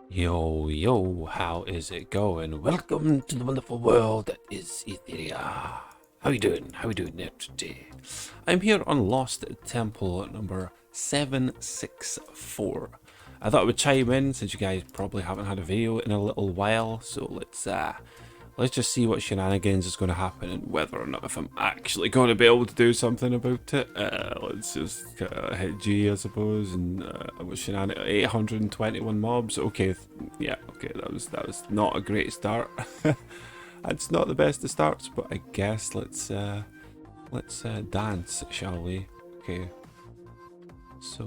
Yo, yo, how is it going? Welcome to the wonderful world that is Etheria. How you doing? How you doing there today? I'm here on Lost Temple number 764. I thought I would chime in since you guys probably haven't had a video in a little while, so let's just see what shenanigans is going to happen and whether or not if I'm actually going to be able to do something about it. Let's just hit G, I suppose, and what shenanigans? 821 mobs. Okay, yeah, okay, that was not a great start. That's not the best of starts, but I guess let's dance, shall we? Okay, so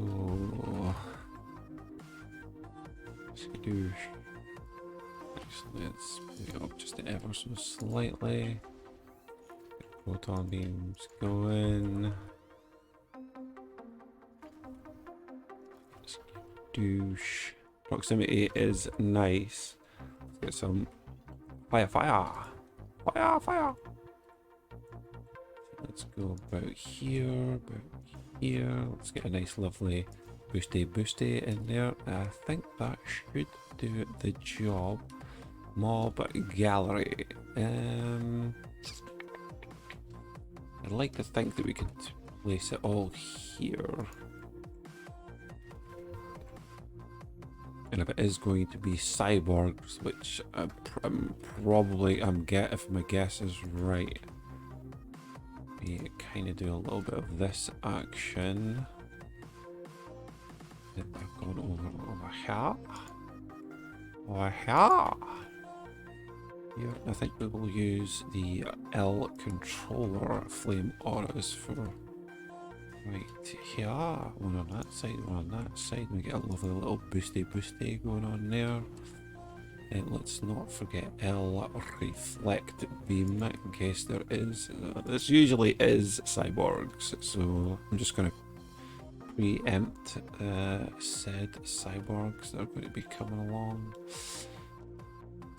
skadoosh. Let's move it up just ever so slightly. Proton beams going. Douche. Proximity is nice. Let's get some fire. Let's go about here, Let's get a nice lovely boosty in there. I think that should do the job. Mob gallery. I'd like to think that we could place it all here. And if it is going to be cyborgs, which I'm probably, if my guess is right, we kind of do a little bit of this action. Then I've gone over here. Here, I think we will use the L controller flame auras for right here. One on that side, one on that side. We get a lovely little boosty going on there. And let's not forget L reflect beam in case there is. This usually is cyborgs, so I'm just going to preempt said cyborgs that are going to be coming along.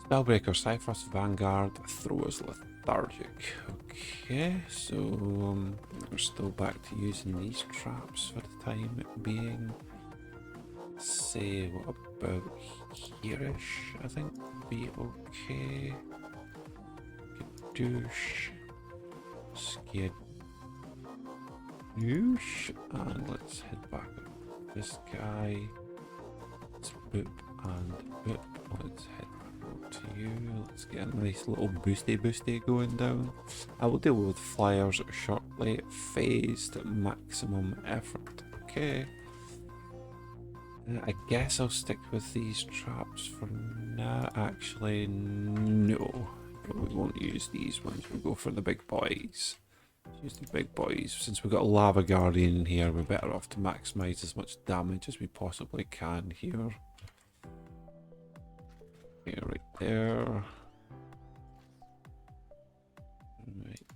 Spellbreaker, Cypher's Vanguard, Thrower's Lethargic. Okay, so we're still back to using these traps for the time being. Say, what about here-ish? I think would be okay. Douche. Skadoosh. And let's head back up this guy. Let's boop and boop. Let's head to you. Let's get a nice little boosty going down. I will deal with flyers shortly. Phased maximum effort. Okay. I guess I'll stick with these traps for now. Actually, no. We won't use these ones. We'll go for the big boys. Use the big boys. Since we've got a Lava Guardian in here, we're better off to maximize as much damage as we possibly can here. Okay, right there. Right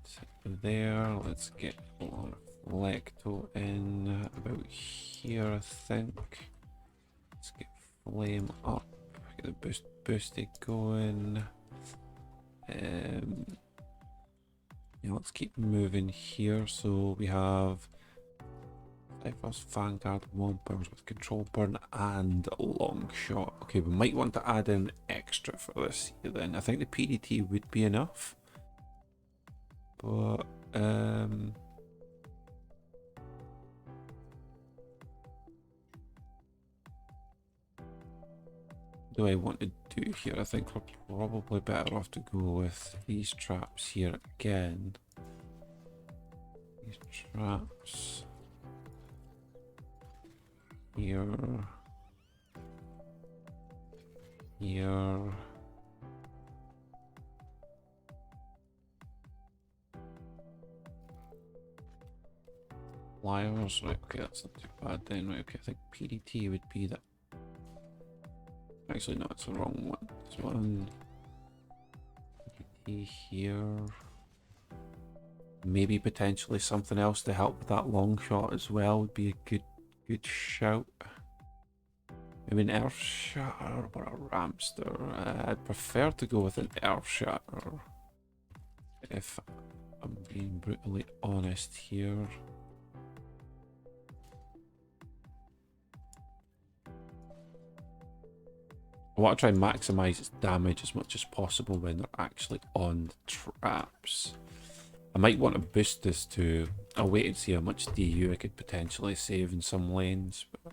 there. Let's get a lot of Lecto in about here, I think. Let's get flame up. Get the boosty going. Yeah, let's keep moving here. So we have Cypher's Vanguard, Wompers with Control Burn and Long Shot. Okay, we might want to add in extra for this here then. I think the PDT would be enough. But, do I want to do here? I think we're probably better off to go with these traps here again. These traps. Here. Flyers, right, okay, that's not too bad then, right, okay, I think PDT would be that. Actually, no, it's the wrong one. This one. PDT here. Maybe potentially something else to help with that long shot as well would be a good shout. Maybe an Earth Shatter or a Ramster. I'd prefer to go with an Earth Shatter, if I'm being brutally honest here. I want to try and maximise its damage as much as possible when they're actually on the traps. I might want to boost this to... I'll wait and see how much DU I could potentially save in some lanes. But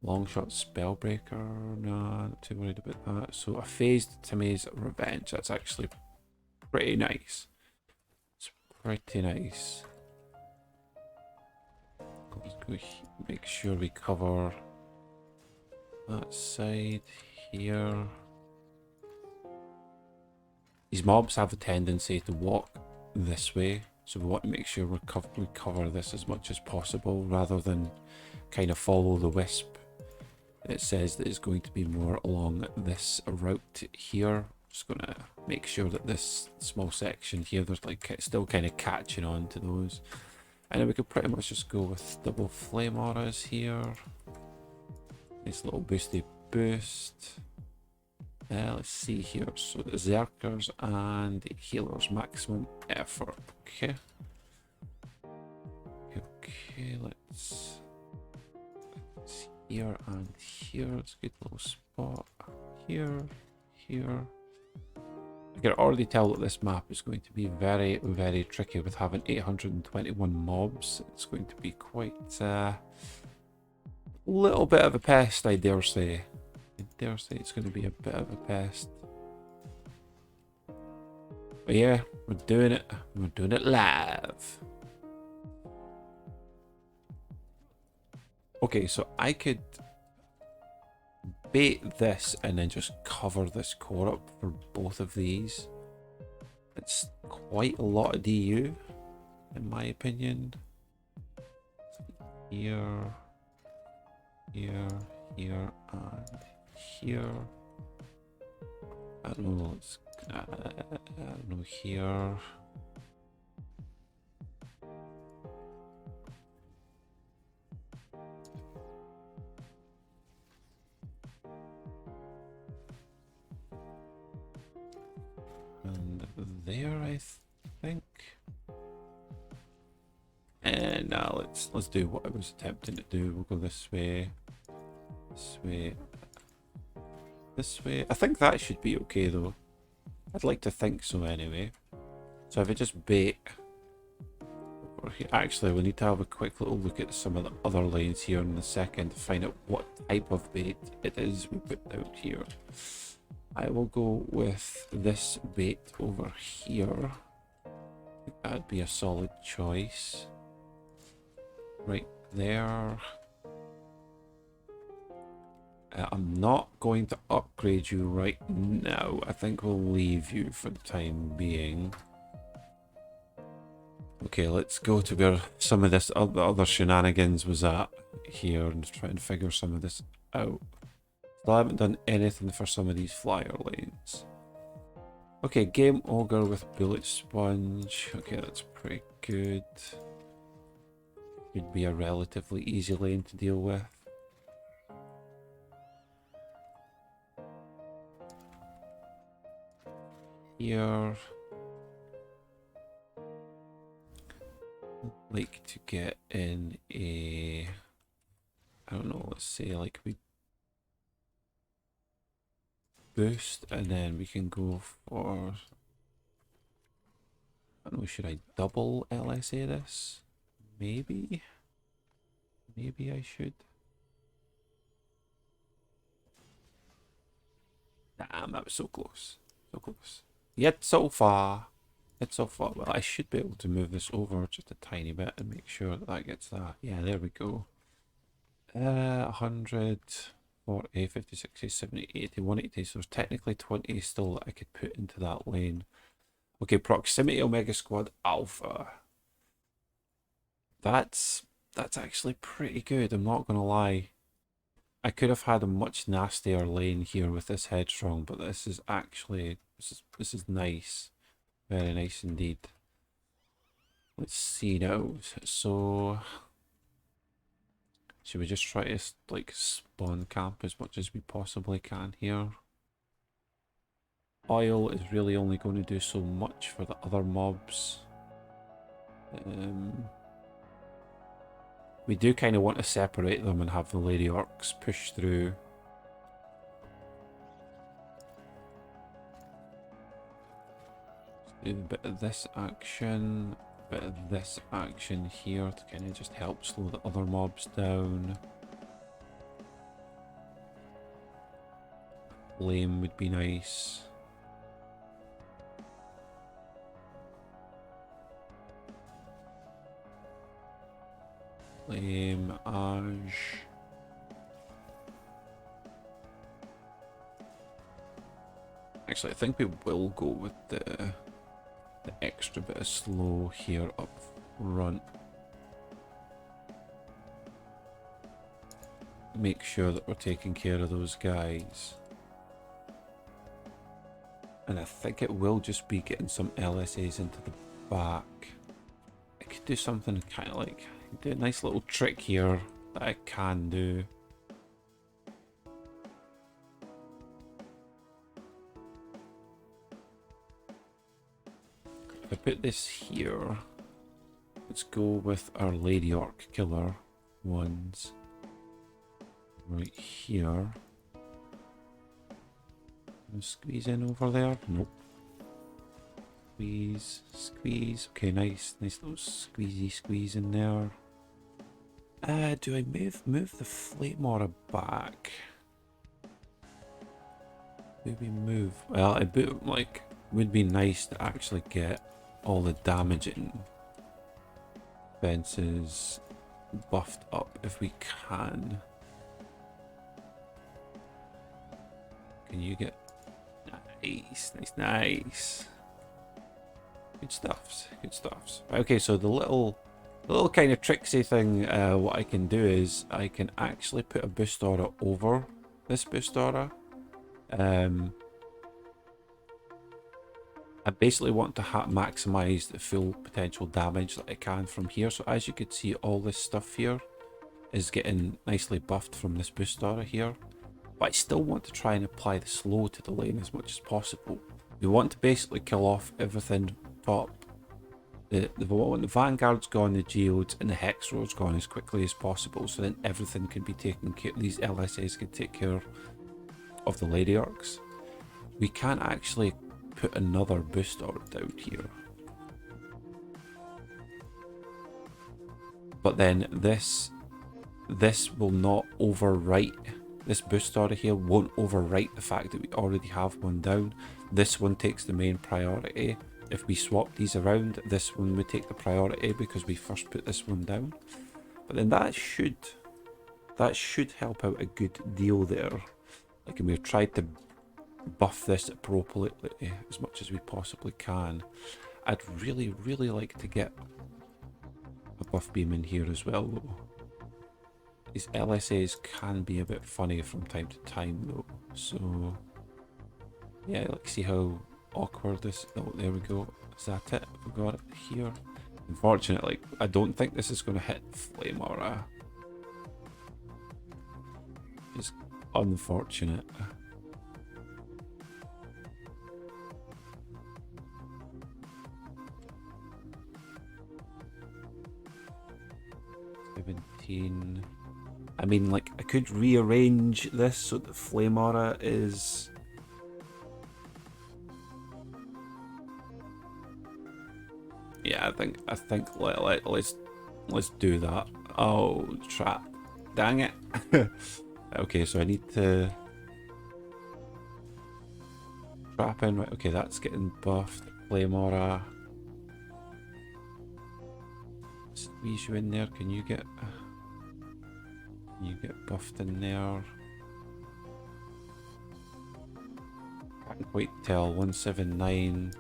Longshot Spellbreaker, nah, not too worried about that. So a phased Timmy's Revenge, that's actually pretty nice. It's pretty nice. Let's go make sure we cover that side here. These mobs have a tendency to walk this way, so we want to make sure we cover this as much as possible rather than kind of follow the wisp. It says that it's going to be more along this route here. Just going to make sure that this small section here, there's like still kind of catching on to those. And then we could pretty much just go with double flame auras here. Nice little boosty boost. Let's see here. So the Zerkers and the healers, maximum effort. Okay. Okay, let's here and here. It's a good little spot. Here, here. I can already tell that this map is going to be very, very tricky with having 821 mobs. It's going to be quite a little bit of a pest, I dare say. I dare say it's going to be a bit of a pest. But yeah, we're doing it. We're doing it live. Okay, so I could bait this and then just cover this core up for both of these. It's quite a lot of DU, in my opinion. Here, here, here, and here. I don't know, it's I don't know, here. And there, I think. And now let's do what I was attempting to do. We'll go this way, this way, this way. I think that should be okay though. I'd like to think so anyway. So if I just bait over here, actually we need to have a quick little look at some of the other lanes here in a second to find out what type of bait it is we put out here. I will go with this bait over here. I think that'd be a solid choice. Right there. I'm not going to upgrade you right now. I think we'll leave you for the time being. Okay, let's go to where some of this other shenanigans was at here and try and figure some of this out. Still haven't done anything for some of these flyer lanes. Okay, Game Ogre with Bullet Sponge. Okay, that's pretty good. Would be a relatively easy lane to deal with. Here, like to get in a, I don't know, let's say like we boost and then we can go for, I don't know, should I double LSA this? Maybe I should. Damn, that was so close. So close. Yet so far. Well, I should be able to move this over just a tiny bit and make sure that that gets that. Yeah, there we go. 100, 40, 50, 60, 70, 80, 180. So there's technically 20 still that I could put into that lane. Okay, Proximity Omega Squad Alpha. That's actually pretty good, I'm not gonna lie. I could have had a much nastier lane here with this Headstrong, but this is actually, this is nice. Very nice indeed. Let's see now. So, should we just try to like spawn camp as much as we possibly can here? Oil is really only going to do so much for the other mobs. We do kind of want to separate them and have the Lady Orcs push through. Do a bit of this action, bit of this action here to kind of just help slow the other mobs down. Flame would be nice. Flame, Ash. Actually, I think we will go with the extra bit of slow here up front. Make sure that we're taking care of those guys. And I think it will just be getting some LSAs into the back. I could do something kind of like, do a nice little trick here that I can do. If I put this here, let's go with our Lady Orc killer ones right here. Squeeze in over there. Nope. Squeeze, squeeze. Okay, nice little squeeze in there. Do I move the flame aura back? Maybe move. Well, would be nice to actually get all the damaging fences buffed up if we can. Can you get nice. Good stuffs. Okay, so the little kind of tricksy thing, what I can do is I can actually put a boost aura over this boost aura. I basically want to maximize the full potential damage that I can from here. So as you can see, all this stuff here is getting nicely buffed from this boost aura here. But I still want to try and apply the slow to the lane as much as possible. We want to basically kill off everything top. The Vanguard's gone, the Geodes, and the Hex Road's gone as quickly as possible, so then everything can be taken care of. These LSAs can take care of the Lady Orcs. We can actually put another boost aura down here. But then this will not overwrite. This boost aura here won't overwrite the fact that we already have one down. This one takes the main priority. If we swap these around, this one would take the priority because we first put this one down. But then that should help out a good deal there. Like, and we've tried to buff this appropriately as much as we possibly can. I'd really like to get a buff beam in here as well though. These LSAs can be a bit funny from time to time though, so yeah, let's see how awkward this. Oh, there we go. Is that it? We got it here. Unfortunately, I don't think this is going to hit flame aura. It's unfortunate. I mean, like, I could rearrange this so that the flame aura is... Yeah, I think let's do that. Oh, trap. Dang it. Okay, so I need to trap in, right? Okay, that's getting buffed. Flame aura. Squeeze you in there. Can you get buffed in there? Can't quite tell. 179.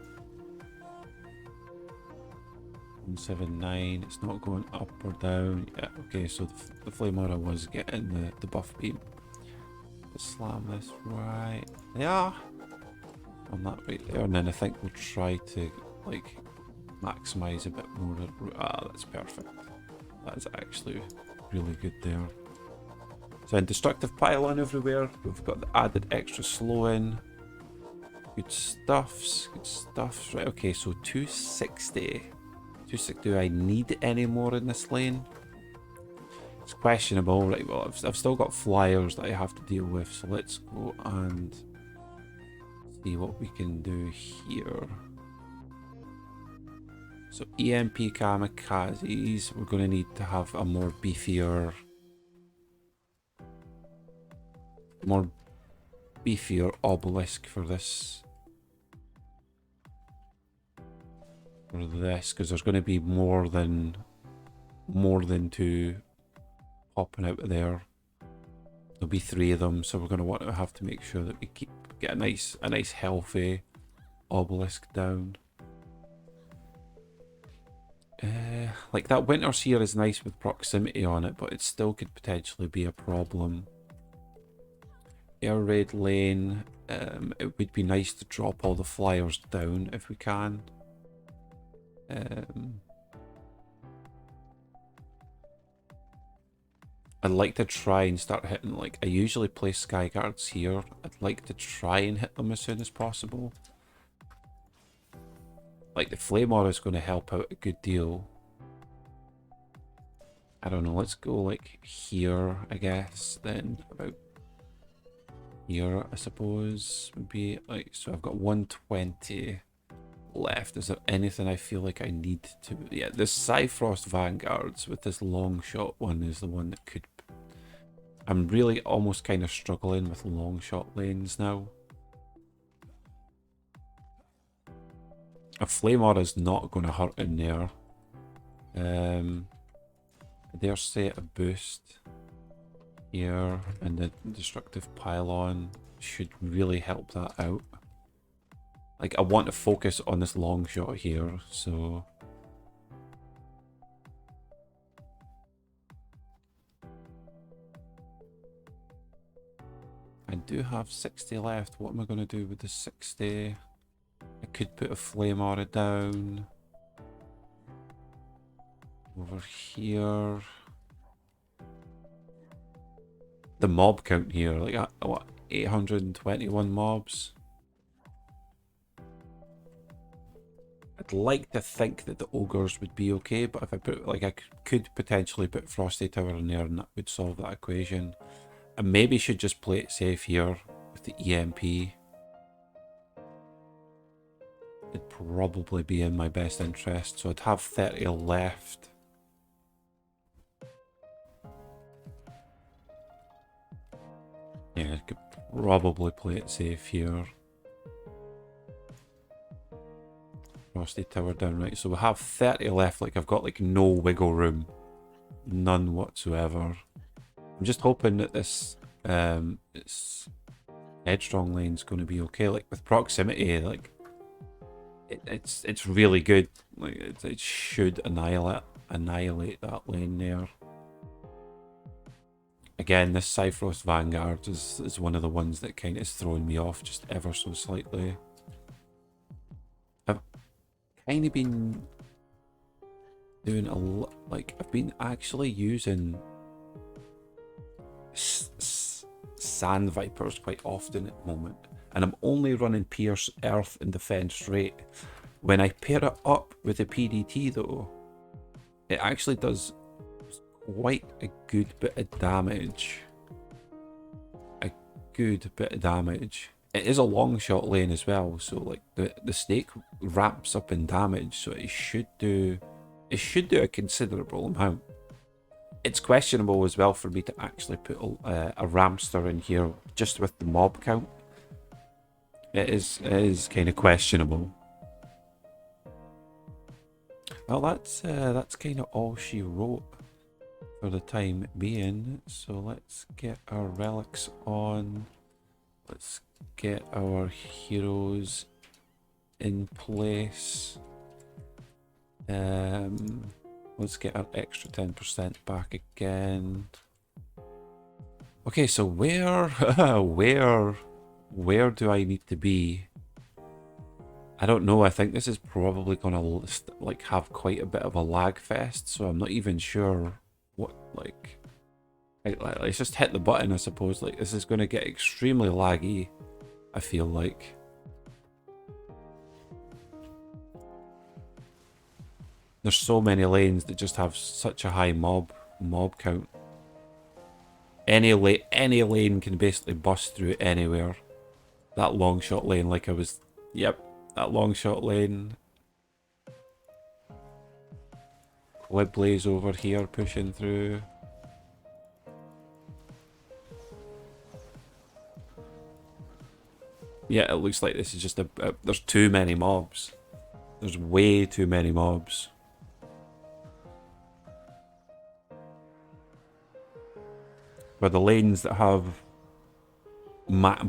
179. It's not going up or down. Yeah, okay, so the flame aura was getting the buff beam. Let's slam this right there. On that right there. And then I think we'll try to, like, maximize a bit more. Ah, that's perfect. That is actually really good there. So destructive pylon everywhere. We've got the added extra slow in. Good stuffs. Right, okay, so 260. 260. Do I need any more in this lane? It's questionable. Right, well, I've still got flyers that I have to deal with, so let's go and see what we can do here. So EMP kamikazes, we're going to need to have a more beefier obelisk for this. Because there's going to be more than 2 popping out of there. There'll be 3 of them, so we're going to have to make sure that we get a nice healthy obelisk down. Like that winter's here is nice with proximity on it, but it still could potentially be a problem. Air raid lane, it would be nice to drop all the flyers down if we can. I'd like to try and start hitting, like, I usually place sky guards here. I'd like to try and hit them as soon as possible. Like, the flame aura is going to help out a good deal. I don't know, let's go, like, here, I guess, then about here, I suppose, would be, like, so I've got 120 left. Is there anything I feel like I need to... Yeah, this Cyfrost Vanguards with this long shot one is the one that could... I'm really almost kind of struggling with long shot lanes now. A flame aura is not going to hurt in there. I dare say a boost here, and the destructive pylon should really help that out. Like, I want to focus on this long shot here, so... I do have 60 left. What am I going to do with the 60? I could put a flame aura down. Over here. The mob count here, like, what, 821 mobs? I'd like to think that the ogres would be okay, but if I put, like, I could potentially put Frosty Tower in there and that would solve that equation. I maybe should just play it safe here with the EMP. It'd probably be in my best interest, so I'd have 30 left. Yeah, I could probably play it safe here. Frosty Tower down, right, so we have 30 left. Like, I've got, like, no wiggle room, none whatsoever. I'm just hoping that this headstrong lane's going to be okay. Like, with proximity, like, it's really good. Like, it should annihilate that lane there. Again, this Cyfrost Vanguard is one of the ones that kind of is throwing me off just ever so slightly. I've kind of been doing a lot, like, I've been actually using Sand Vipers quite often at the moment, and I'm only running Pierce, Earth, and Defense Rate. When I pair it up with the PDT though, it actually does quite a good bit of damage. It is a long shot lane as well, so like the snake ramps up in damage, so it should do a considerable amount. It's questionable as well for me to actually put a Ramster in here just with the mob count. It is kind of questionable. Well, that's kind of all she wrote for the time being. So let's get our relics on. Let's get our heroes in place. Let's get our extra 10% back again. Okay, so where do I need to be? I don't know. I think this is probably gonna like have quite a bit of a lag fest, so I'm not even sure what, like, let's just hit the button, I suppose. Like, this is gonna get extremely laggy, I feel like. There's so many lanes that just have such a high mob count. Any lane can basically bust through anywhere. That long shot lane, like I was... Yep, that long shot lane. Wibblies over here pushing through. Yeah, it looks like this is just there's too many mobs. There's way too many mobs. For the lanes that have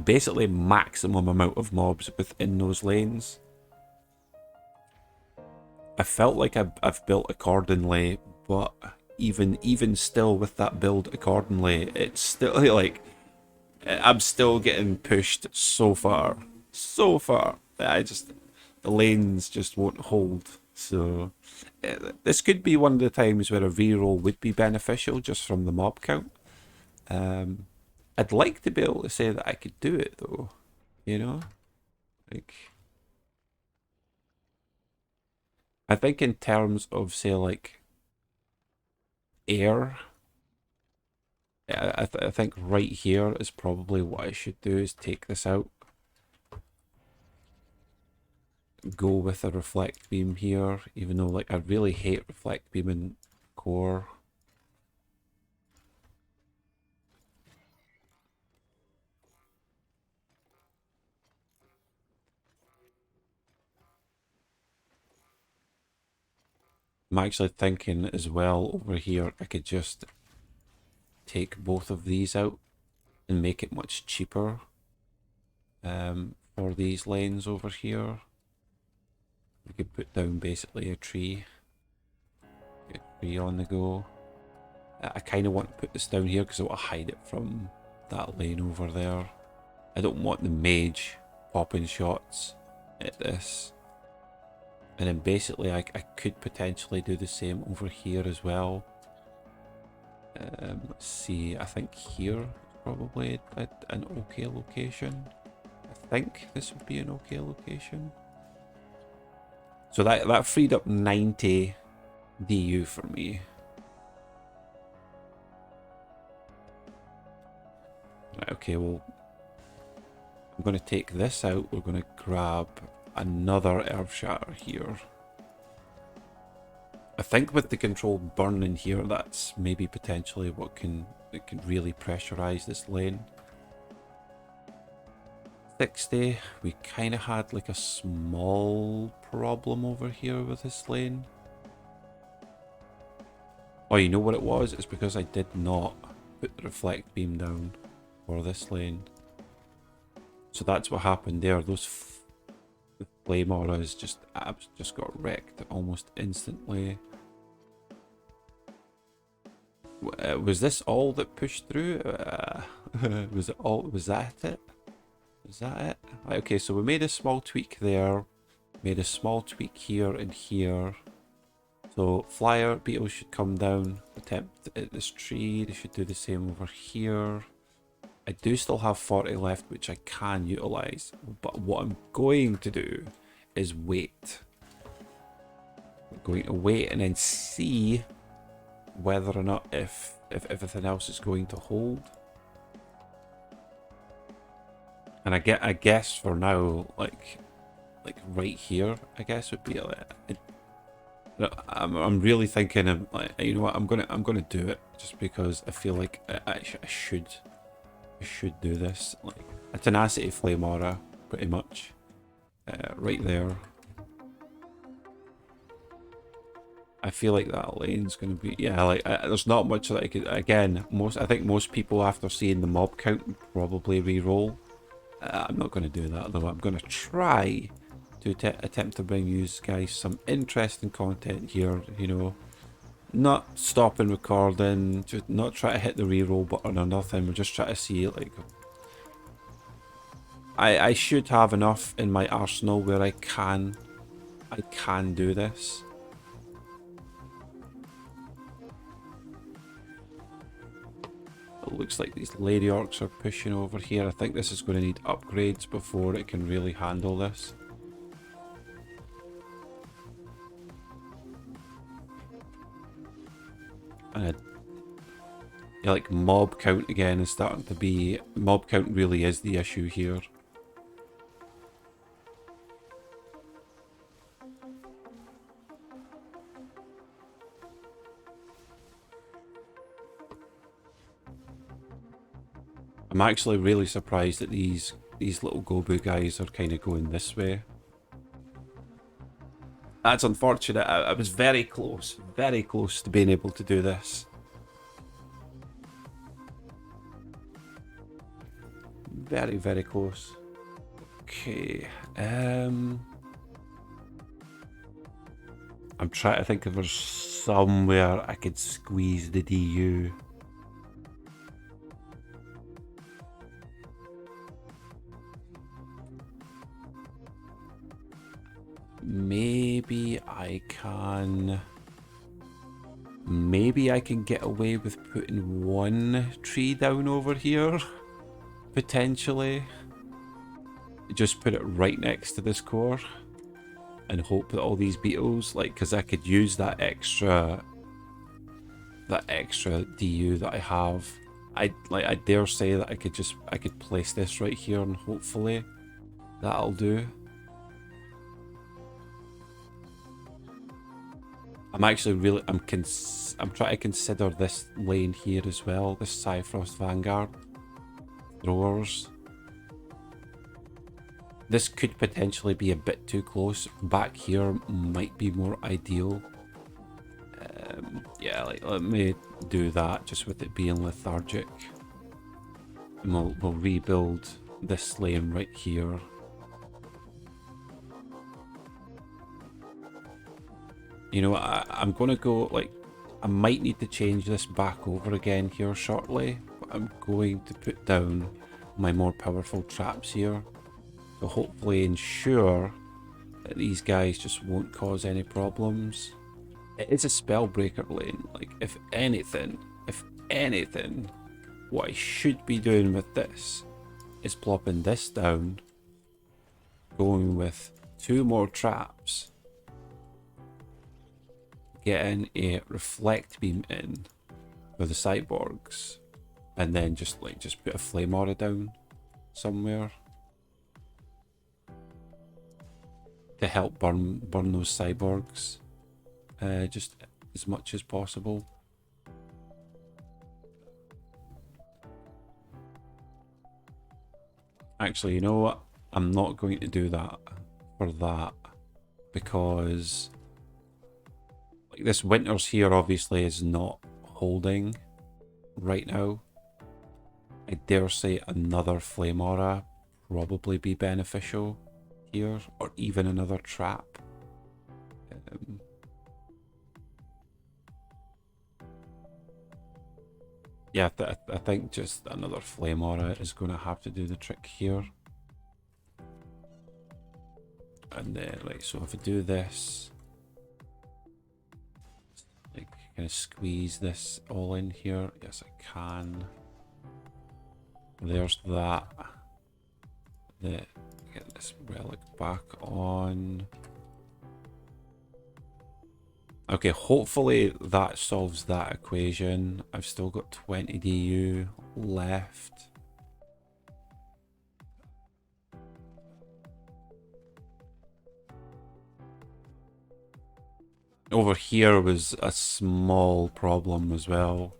basically maximum amount of mobs within those lanes, I felt like I've built accordingly, but even still with that build accordingly, it's still like I'm still getting pushed so far. The lanes just won't hold. So this could be one of the times where a reroll would be beneficial just from the mob count. I'd like to be able to say that I could do it though, you know? Like, I think in terms of, say, like, air, I think right here is probably what I should do, is take this out. Go with a reflect beam here, even though, like, I really hate reflect beam in core. I'm actually thinking as well over here, I could just take both of these out and make it much cheaper for these lanes over here. We could put down basically a tree. Get a tree on the go. I kind of want to put this down here because I want to hide it from that lane over there. I don't want the mage popping shots at this. And then basically I could potentially do the same over here as well. Let's see, I think here is probably an okay location. I think this would be an okay location. So that freed up 90 DU for me. Right, okay, well, I'm going to take this out. We're going to grab another Earth Shatter here. I think with the control burn in here, that's maybe potentially what can really pressurize this lane. 60, we kind of had like a small problem over here with this lane. Oh, you know what it was? It's because I did not put the reflect beam down for this lane. So that's what happened there. Those flame auras just got wrecked almost instantly. Was this all that pushed through? Was it all? Was that it? Was that it? Right, okay, so we made a small tweak there. Made a small tweak here and here. So flyer beetles should come down, attempt at this tree. They should do the same over here. I do still have 40 left, which I can utilize, but what I'm going to do is wait. I'm going to wait and then see whether or not if everything else is going to hold. And I guess for now, like right here, I guess would be I'm really thinking of, like, you know what, I'm gonna do it just because I feel like I should do this. Like a tenacity flame aura, pretty much, right there. I feel like that lane's gonna be, yeah, like there's not much that I could. Again, I think most people after seeing the mob count would probably re-roll. I'm not gonna do that though. I'm gonna try to attempt to bring you guys some interesting content here. You know, not stopping recording, just not try to hit the reroll button or nothing. We're just trying to see, like, I should have enough in my arsenal where I can do this. It looks like these lady orcs are pushing over here. I think this is going to need upgrades before it can really handle this. And yeah, like mob count again is starting to be, mob count really is the issue here. I'm actually really surprised that these little Gobu guys are kind of going this way. That's unfortunate. I was very close to being able to do this. Very, very close. Okay. I'm trying to think if there's somewhere I could squeeze the DU. Maybe I can get away with putting one tree down over here, potentially. Just put it right next to this core and hope that all these beetles, like, because I could use that extra DU that I have. I dare say that I could place this right here and hopefully that'll do. I'm actually I'm trying to consider this lane here as well, this Cyfrost Vanguard throwers. This could potentially be a bit too close. Back here might be more ideal. Yeah, like, let me do that just with it being lethargic. And we'll rebuild this lane right here. You know, I'm going to go, like, I might need to change this back over again here shortly. But I'm going to put down my more powerful traps here. To hopefully ensure that these guys just won't cause any problems. It is a spellbreaker lane. Like, if anything, what I should be doing with this is plopping this down, going with 2 more traps, getting a reflect beam in for the cyborgs, and then just put a flame aura down somewhere to help burn those cyborgs just as much as possible. Actually, you know what? I'm not going to do that for that, because like, this Winters here obviously is not holding right now. I dare say another flame aura probably be beneficial here, or even another trap. Yeah, I think just another flame aura is going to have to do the trick here. And then, like, so if I do this, like, kind of squeeze this all in here. Yes, I can. There's that. Get this relic back on. Okay, hopefully that solves that equation. I've still got 20 DU left. Over here was a small problem as well.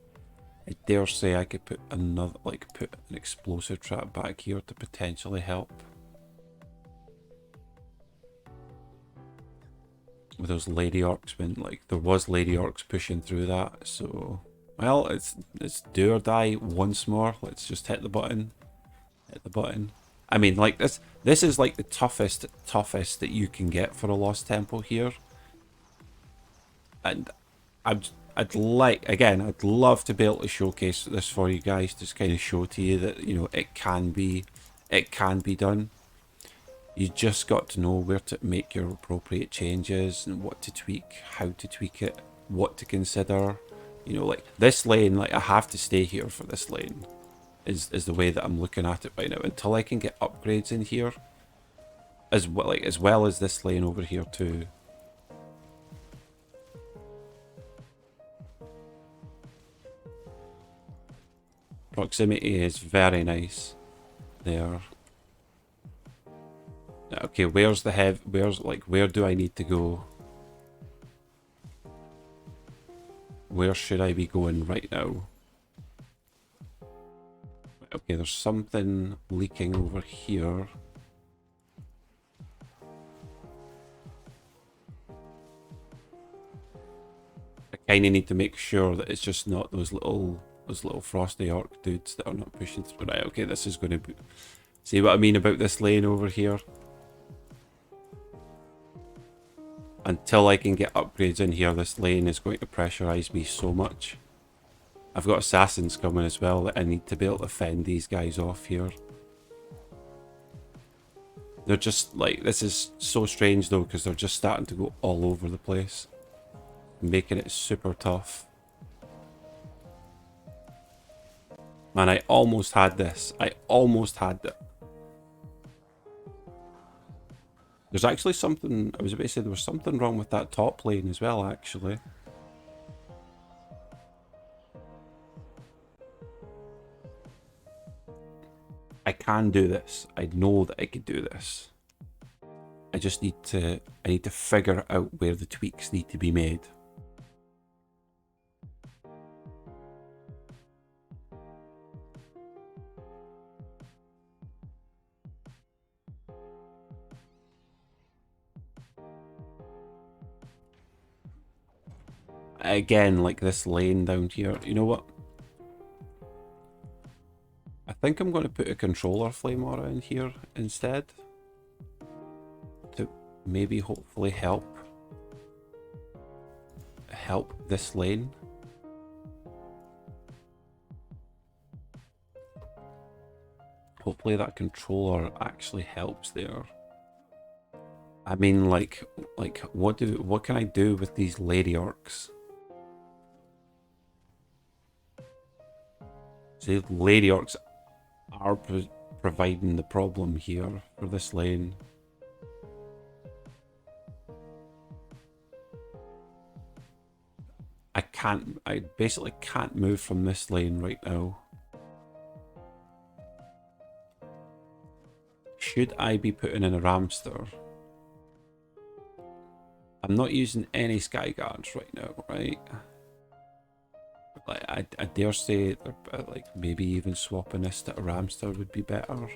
I dare say I could put another, like, put an explosive trap back here to potentially help with those lady orcs. When, like, there was lady orcs pushing through that, so well, it's do or die once more. Let's just hit the button. I mean, like, this is like the toughest that you can get for a Lost Temple here, and I'd love to be able to showcase this for you guys, just kind of show to you that, you know, it can be done. You just got to know where to make your appropriate changes and what to tweak, how to tweak it, what to consider. You know, like this lane, like, I have to stay here for this lane is the way that I'm looking at it right now, until I can get upgrades in here as well as this lane over here too. Proximity is very nice there. Okay, where's the where do I need to go? Where should I be going right now? Okay, there's something leaking over here. I kind of need to make sure that it's just not those little frosty orc dudes that are not pushing through. Right, okay, this is going to be... See what I mean about this lane over here? Until I can get upgrades in here, this lane is going to pressurize me so much. I've got assassins coming as well that I need to be able to fend these guys off here. They're just like, this is so strange though, because they're just starting to go all over the place, making it super tough. Man, I almost had this. I almost had it. There's actually something, I was about to say there was something wrong with that top lane as well, actually. I can do this. I know that I could do this. I just need to, figure out where the tweaks need to be made. Again, like this lane down here, you know what? I think I'm going to put a controller flame aura in here instead. To maybe hopefully help this lane. Hopefully that controller actually helps there. I mean, like what can I do with these lady orcs? See, lady orcs are providing the problem here for this lane. I basically can't move from this lane right now. Should I be putting in a Ramster? I'm not using any Sky Guards right now, right? Like, I dare say, like, maybe even swapping this to a Ramster would be better.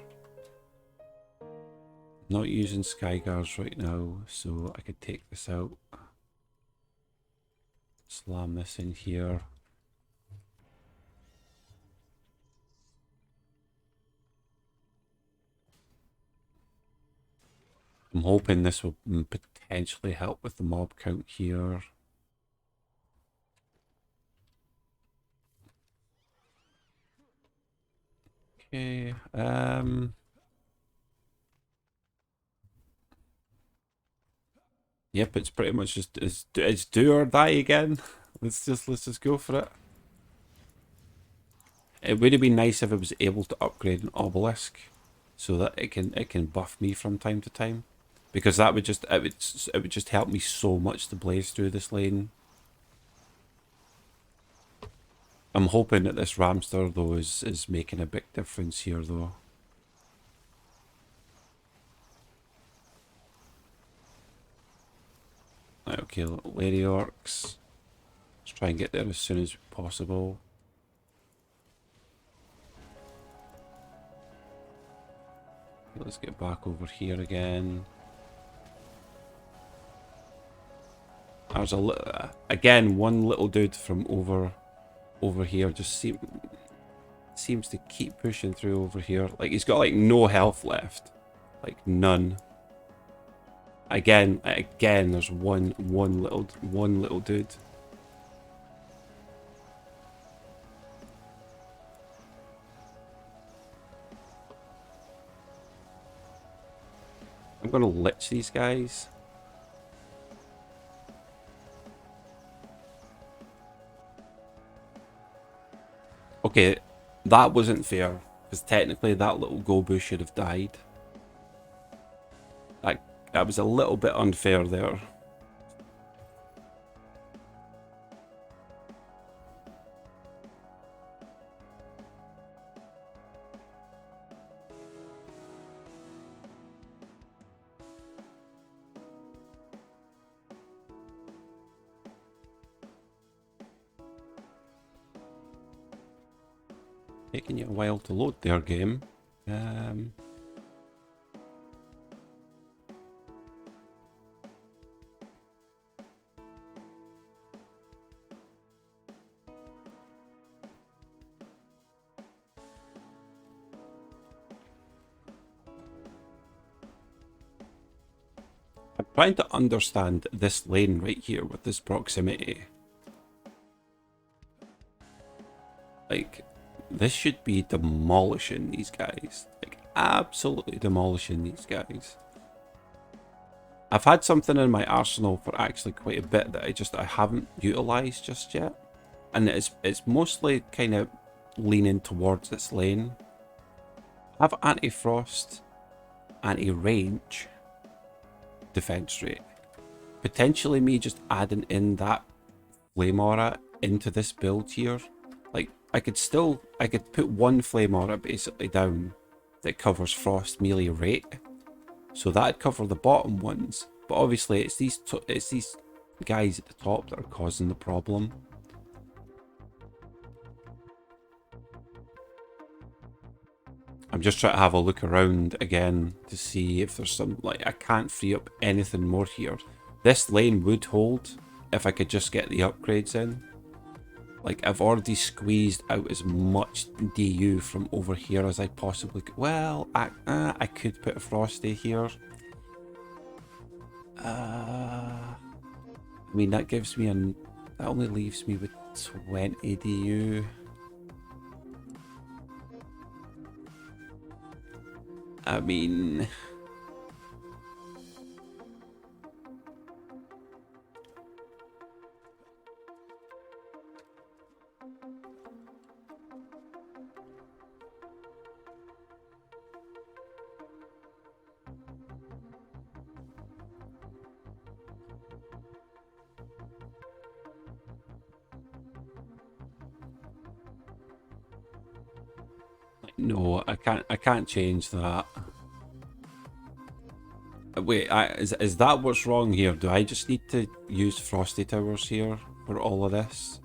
Not using Sky Guards right now, so I could take this out. Slam this in here. I'm hoping this will potentially help with the mob count here. Okay, yep, it's pretty much just it's do or die again. Let's just go for it. It would have been nice if I was able to upgrade an obelisk so that it can buff me from time to time, because that would just it would just help me so much to blaze through this lane. I'm hoping that this Ramster though is making a big difference here though. Okay, lady orcs. Let's try and get there as soon as possible. Let's get back over here again. There's again one little dude from over here just seems to keep pushing through over here. Like he's got like no health left, like none. Again, there's one little dude. I'm gonna lich these guys. Okay, that wasn't fair, because technically that little Gobu should have died. That was a little bit unfair there. Taking you a while to load their game. I'm trying to understand this lane right here with this proximity. Like, this should be demolishing these guys. Like, absolutely demolishing these guys. I've had something in my arsenal for actually quite a bit that I haven't utilised just yet. And it's mostly kind of leaning towards this lane. I have anti-frost, anti-range, defense rate. Potentially me just adding in that flame aura into this build here. Like, I could put one flame aura basically down that covers frost melee rate. So that'd cover the bottom ones. But obviously it's these guys at the top that are causing the problem. I'm just trying to have a look around again to see if there's some, like, I can't free up anything more here. This lane would hold if I could just get the upgrades in. Like, I've already squeezed out as much DU from over here as I possibly could. Well, I could put a Frosty here. I mean, that gives me that only leaves me with 20 DU. I mean... No, I can't change that. Wait, is that what's wrong here? Do I just need to use Frosty Towers here for all of this?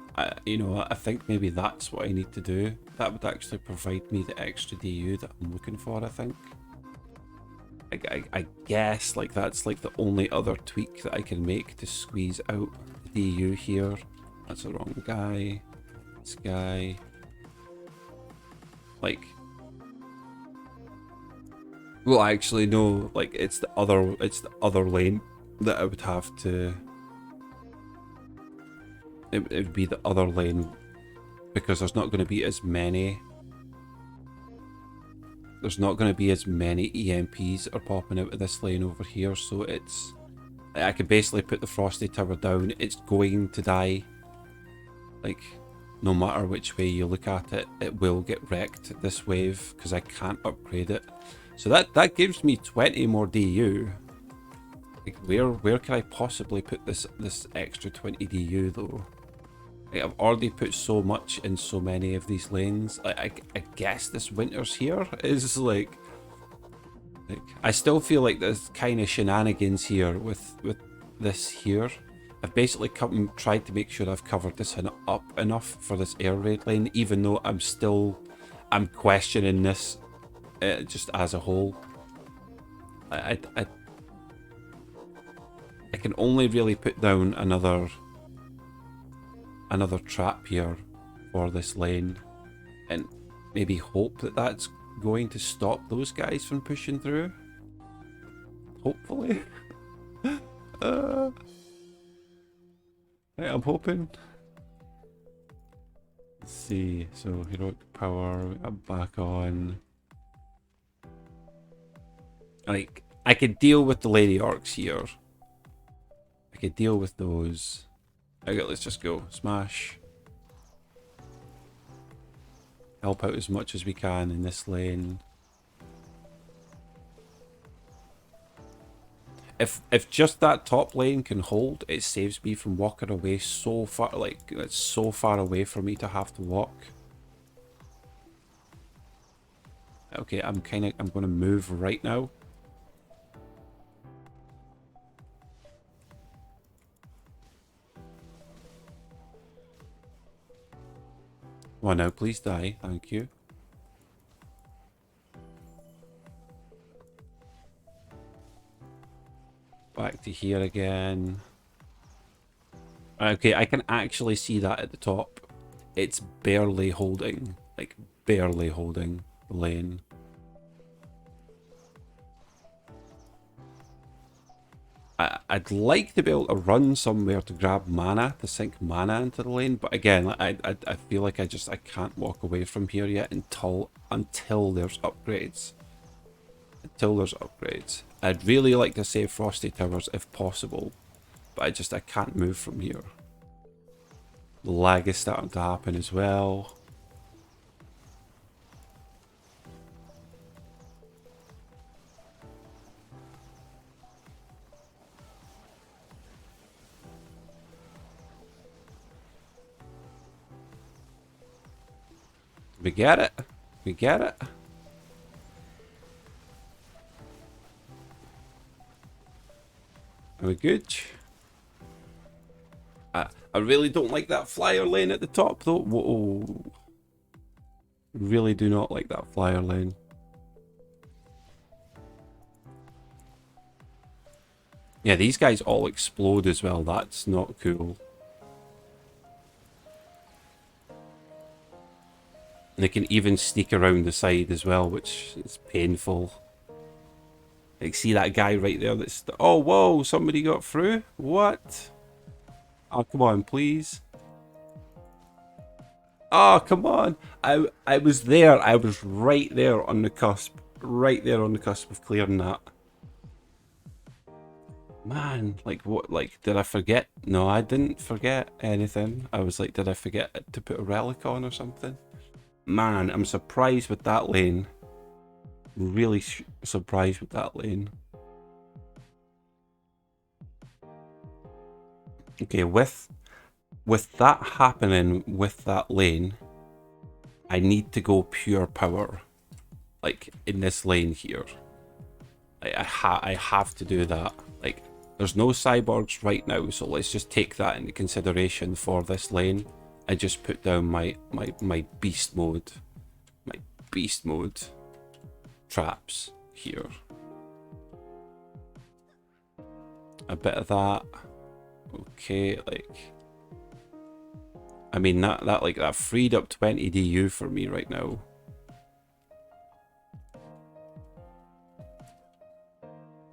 You know, I think maybe that's what I need to do. That would actually provide me the extra DU that I'm looking for, I think. I guess, like, that's like the only other tweak that I can make to squeeze out DU here. That's the wrong guy. This guy. Like... Well, actually, no. Like, it's the other lane that I would have to... It would be the other lane, because there's not going to be as many... There's not going to be as many EMPs are popping out of this lane over here, so it's... I could basically put the Frosty Tower down, it's going to die. Like, no matter which way you look at it, it will get wrecked this wave, because I can't upgrade it. So that gives me 20 more DU. Like, where can I possibly put this extra 20 DU though? Like, I've already put so much in so many of these lanes. I guess this winter's here is like I still feel like there's kind of shenanigans here with this here. I've basically tried to make sure I've covered this up enough for this air raid lane, even though I'm questioning this just as a whole. I can only really put down another trap here for this lane and maybe hope that that's going to stop those guys from pushing through. Hopefully. I'm hoping. Let's see. So heroic power, I'm back on. Like, I could deal with the lady orcs here. I could deal with those. Okay, let's just go. Smash. Help out as much as we can in this lane. If just that top lane can hold, it saves me from walking away so far. Like, it's so far away for me to have to walk. Okay, I'm gonna move right now. Come on now, please die. Thank you. Back to here again. Okay, I can actually see that at the top. It's barely holding, like barely holding the lane. I'd like to be able to run somewhere to grab mana, to sink mana into the lane, but again, I feel like I can't walk away from here yet until there's upgrades. Until there's upgrades. I'd really like to save Frosty Towers if possible, but I can't move from here. The lag is starting to happen as well. We get it. We get it. Are we good? I really don't like that flyer lane at the top though. Whoa. Really do not like that flyer lane. Yeah, these guys all explode as well. That's not cool. And they can even sneak around the side as well, which is painful. Like, see that guy right there that's... Oh, whoa, somebody got through? What? Oh, come on, please. Oh, come on. I was there. I was right there on the cusp. Right there on the cusp of clearing that. Man, like, what? Like, did I forget? No, I didn't forget anything. I was like, did I forget to put a relic on or something? Man, I'm surprised with that lane. Really surprised with that lane. Okay, with that happening with that lane, I need to go pure power. Like, in this lane here. I have to do that. Like, there's no cyborgs right now, so let's just take that into consideration for this lane. I just put down my beast mode. My beast mode traps here. A bit of that. Okay, like, I mean that freed up 20 DU for me right now.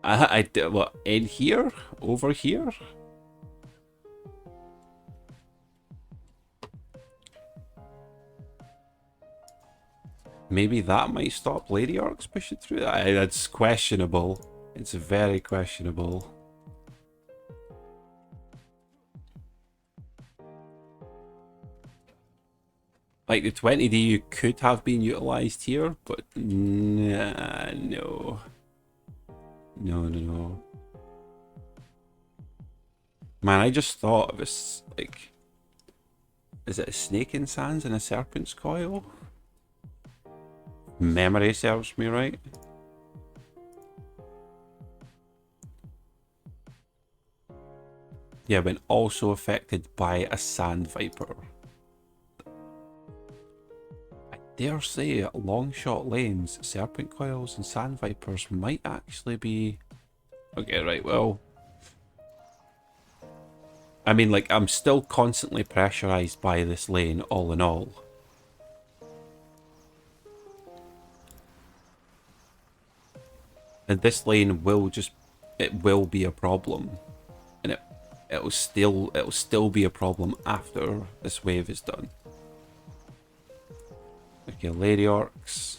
I did what, in here? Over here? Maybe that might stop Lady Orcs pushing through. That's questionable. It's very questionable. Like, the 20 DU could have been utilised here, but nah, no. No. Man, I just thought of this, like, is it a snake in sands and a serpent's coil? Memory serves me right. Yeah, when also affected by a sand viper. I dare say long shot lanes, serpent coils and sand vipers might actually be... Okay, right, well... I mean, like, I'm still constantly pressurized by this lane, all in all. And this lane will just, it will be a problem, and it'll still be a problem after this wave is done. Okay, Lady Orcs.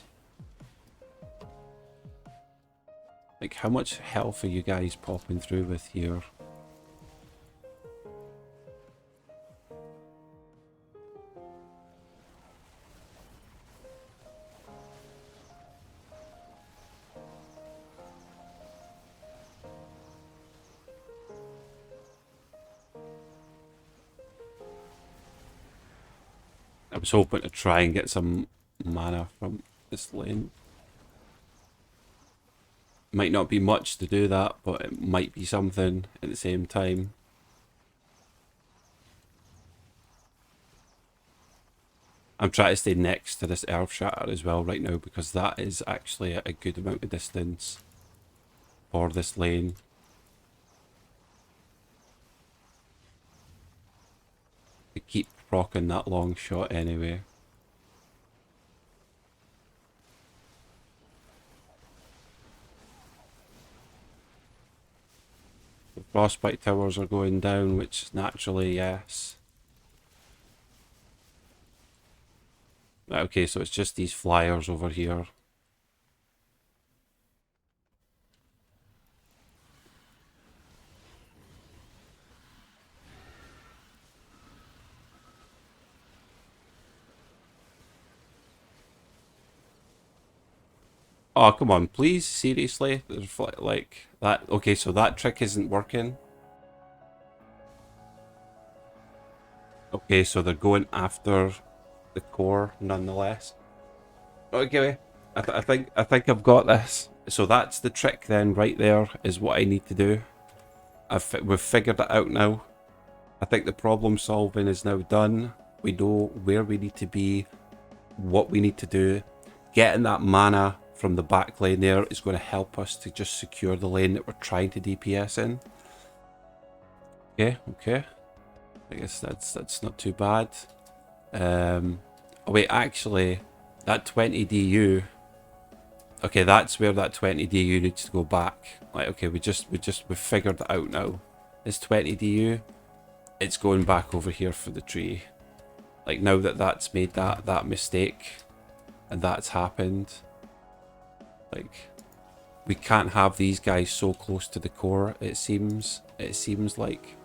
Like, how much health are you guys popping through with here? I was hoping to try and get some mana from this lane. Might not be much to do that, but it might be something at the same time. I'm trying to stay next to this Earth Shatter as well right now, because that is actually a good amount of distance for this lane. keep rocking that long shot anyway. The frostbite towers are going down, which naturally, yes. Okay, so it's just these flyers over here. Oh, come on, please, seriously? There's like that. Okay, so that trick isn't working. Okay, so they're going after the core nonetheless. Okay, I think I've got this. So that's the trick then, right there, is what I need to do. We've figured it out now. I think the problem solving is now done. We know where we need to be, what we need to do. Getting that mana from the back lane there is going to help us to just secure the lane that we're trying to DPS in. Okay. I guess that's not too bad. Oh wait, actually, that 20 DU. Okay, that's where that 20 DU needs to go back. Like, okay, we figured it out now. This 20 DU, it's going back over here for the tree. Like, now that that's made that mistake, and that's happened, like, we can't have these guys so close to the core. It seems like.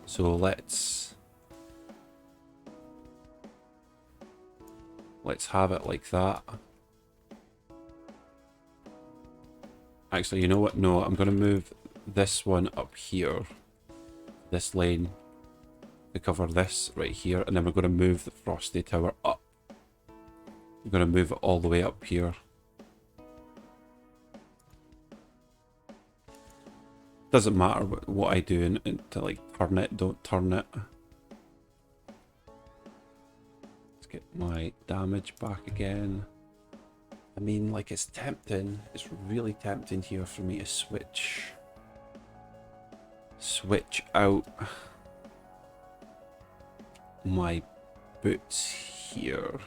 So let's have it like that. Actually, you know what? No, I'm going to move this one up here. This lane. To cover this right here. And then we're going to move the Frosty Tower up. We're going to move it all the way up here. Doesn't matter what I do to like turn it, don't turn it. Let's get my damage back again. I mean, like, it's tempting. It's really tempting here for me to switch out my boots here.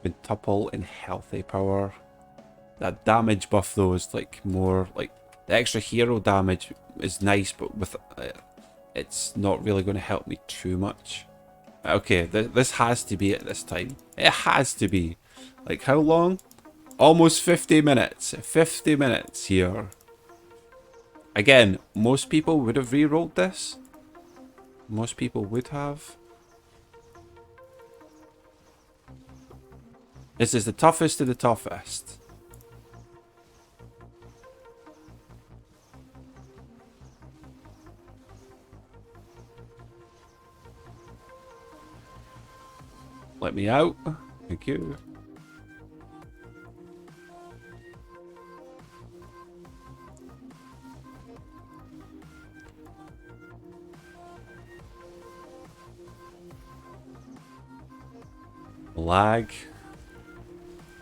Quintuple in healthy power. That damage buff though is like more like the extra hero damage is nice, but with it's not really going to help me too much. Okay, this has to be it this time. It has to be. Like, how long? Almost 50 minutes. 50 minutes here. Again, most people would have re-rolled this. Most people would have. This is the toughest of the toughest. Let me out. Thank you. Lag.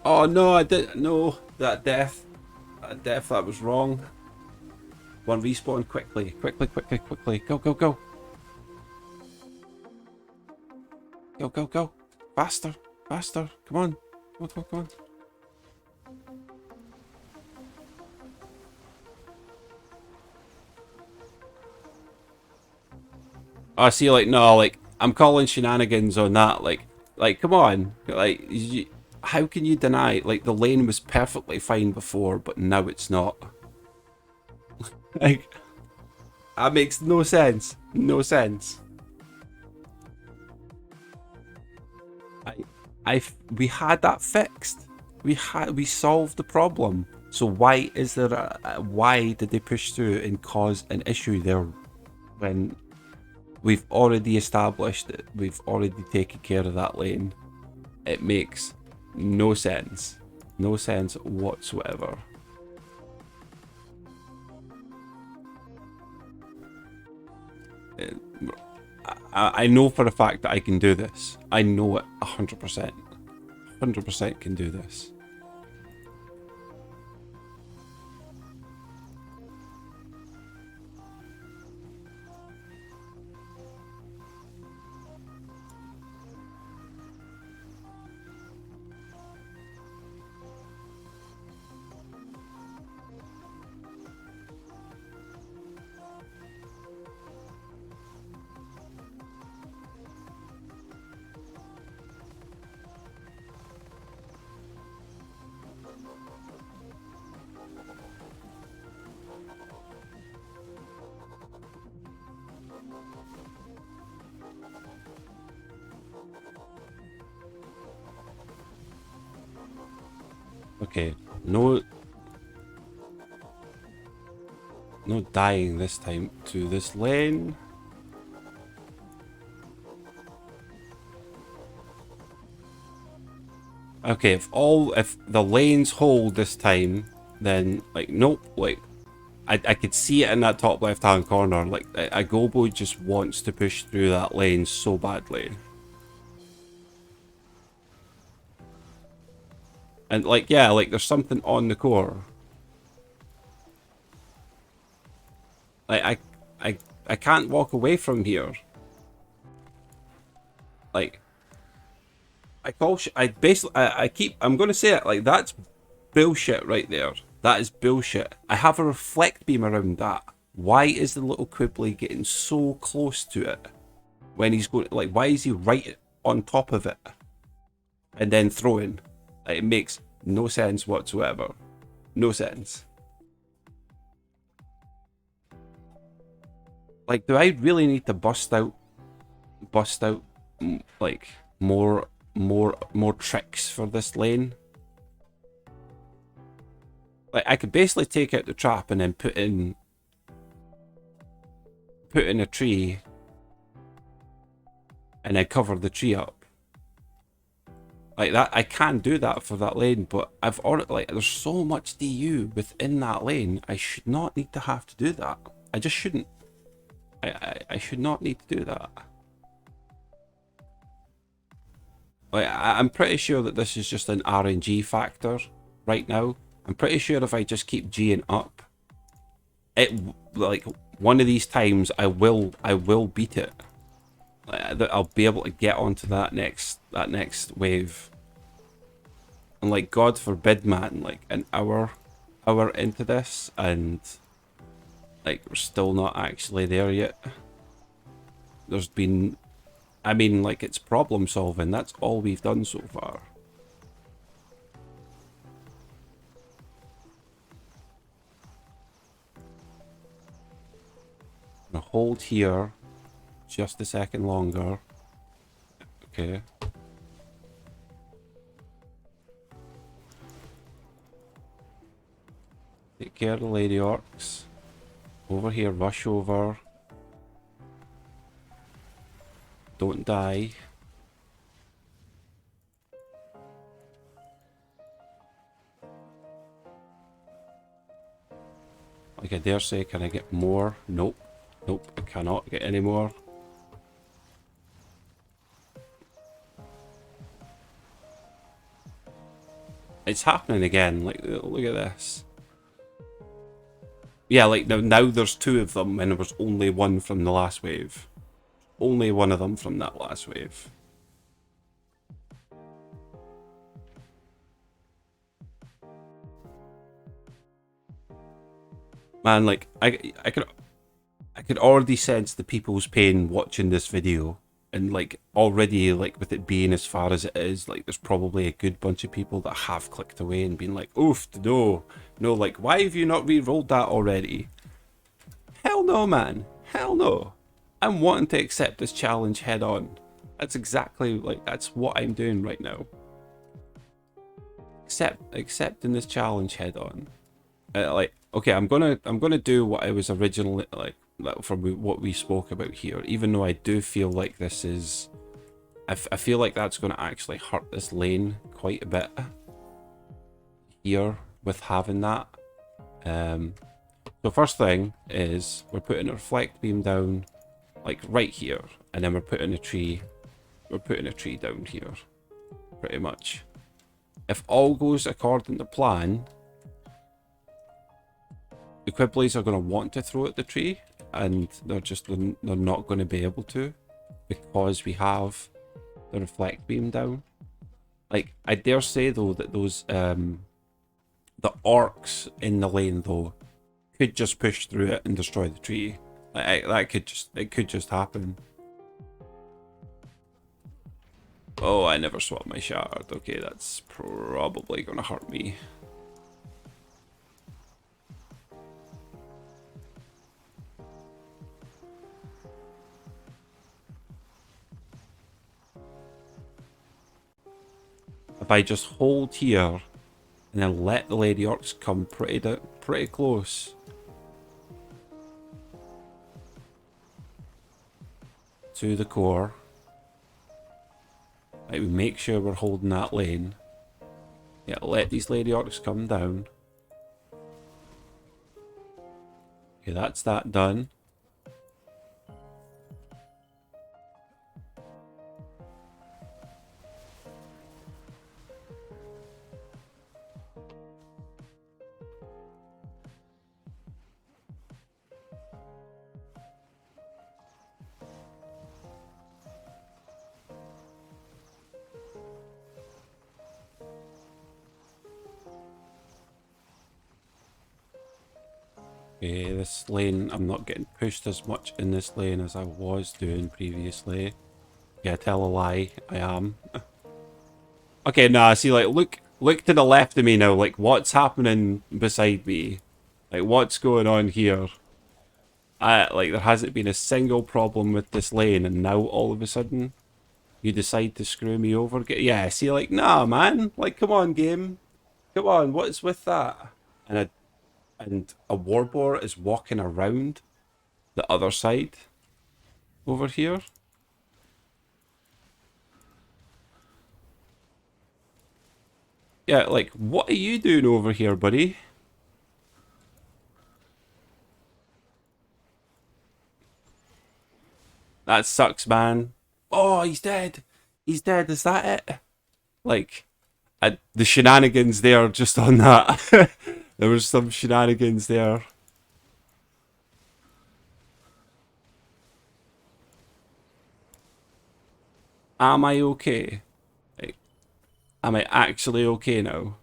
Oh no, I didn't know that death. That was wrong. One respawn quickly. Quickly. Go. Go. Faster. Come on. Come on. I see, like, no, like, I'm calling shenanigans on that, like, come on. Like, how can you deny, like, the lane was perfectly fine before, but now it's not? Like, that makes no sense. No sense. We had that fixed. We solved the problem. So why is there why did they push through and cause an issue there when we've already established it? We've already taken care of that lane. It makes no sense. No sense whatsoever. I know for a fact that I can do this. I know it 100%. 100% can do this. Okay, no dying this time to this lane. Okay, if the lanes hold this time, then like nope, like I could see it in that top left hand corner. Like a Gobo just wants to push through that lane so badly. And like yeah, like there's something on the core. Like I can't walk away from here. Like I'm gonna say it, like that's bullshit right there. That is bullshit. I have a reflect beam around that. Why is the little Quibbly getting so close to it? When he's going, like, why is he right on top of it? And then throwing? Like, it makes no sense whatsoever. No sense. Like, do I really need to bust out, like, more tricks for this lane? Like, I could basically take out the trap and then put in a tree and then cover the tree up. Like that, I can do that for that lane, but I've already, like, there's so much DU within that lane, I should not need to have to do that. I just shouldn't. I should not need to do that. Like, I'm pretty sure that this is just an RNG factor right now. I'm pretty sure if I just keep G'ing up, it, like, one of these times I will beat it. I'll be able to get onto that next wave. And like, God forbid, man, like an hour into this and like we're still not actually there yet. There's been, I mean, like, it's problem solving. That's all we've done so far. I'm gonna hold here just a second longer. Okay. Take care of the lady orcs. Over here, rush over. Don't die. Like I dare say, can I get more? Nope. Nope, I cannot get any more. It's happening again. Like, look at this. Yeah, like now there's two of them and there was only one from the last wave. Only one of them from that last wave. Man, like, I could already sense the people's pain watching this video. And like, already, like, with it being as far as it is, like, there's probably a good bunch of people that have clicked away and been like, oof, no, like, why have you not re-rolled that already? Hell no, man. Hell no. I'm wanting to accept this challenge head on. That's exactly, like, that's what I'm doing right now. Accepting this challenge head on. Like, okay, I'm gonna do what I was originally, like, from what we spoke about here, even though I do feel like this is, I feel like that's going to actually hurt this lane quite a bit here with having that. So first thing is we're putting a reflect beam down like right here, and then we're putting a tree down here, pretty much. If all goes according to plan, the Quibblies are going to want to throw at the tree, and they're not going to be able to, because we have the reflect beam down. Like, I dare say though that those the orcs in the lane though could just push through it and destroy the tree. Like, it could just happen. Oh, I never swapped my shard. Okay, that's probably gonna hurt me. If I just hold here And then let the Lady Orcs come pretty close to the core. Like, we make sure we're holding that lane. Yeah, let these Lady Orcs come down. Okay, that's that done. Okay, this lane, I'm not getting pushed as much in this lane as I was doing previously. Yeah, tell a lie, I am. Okay, nah, see, like, look to the left of me now, like, what's happening beside me? Like, what's going on here? Like, there hasn't been a single problem with this lane, and now all of a sudden, you decide to screw me over? Yeah, see, like, nah, man. Like, come on, game. Come on, what's with that? And a Warboar is walking around the other side over here. Yeah, like, what are you doing over here, buddy? That sucks, man. Oh, he's dead. He's dead. Is that it? Like, the shenanigans there just on that. There was some shenanigans there. Am I okay? Like, am I actually okay now?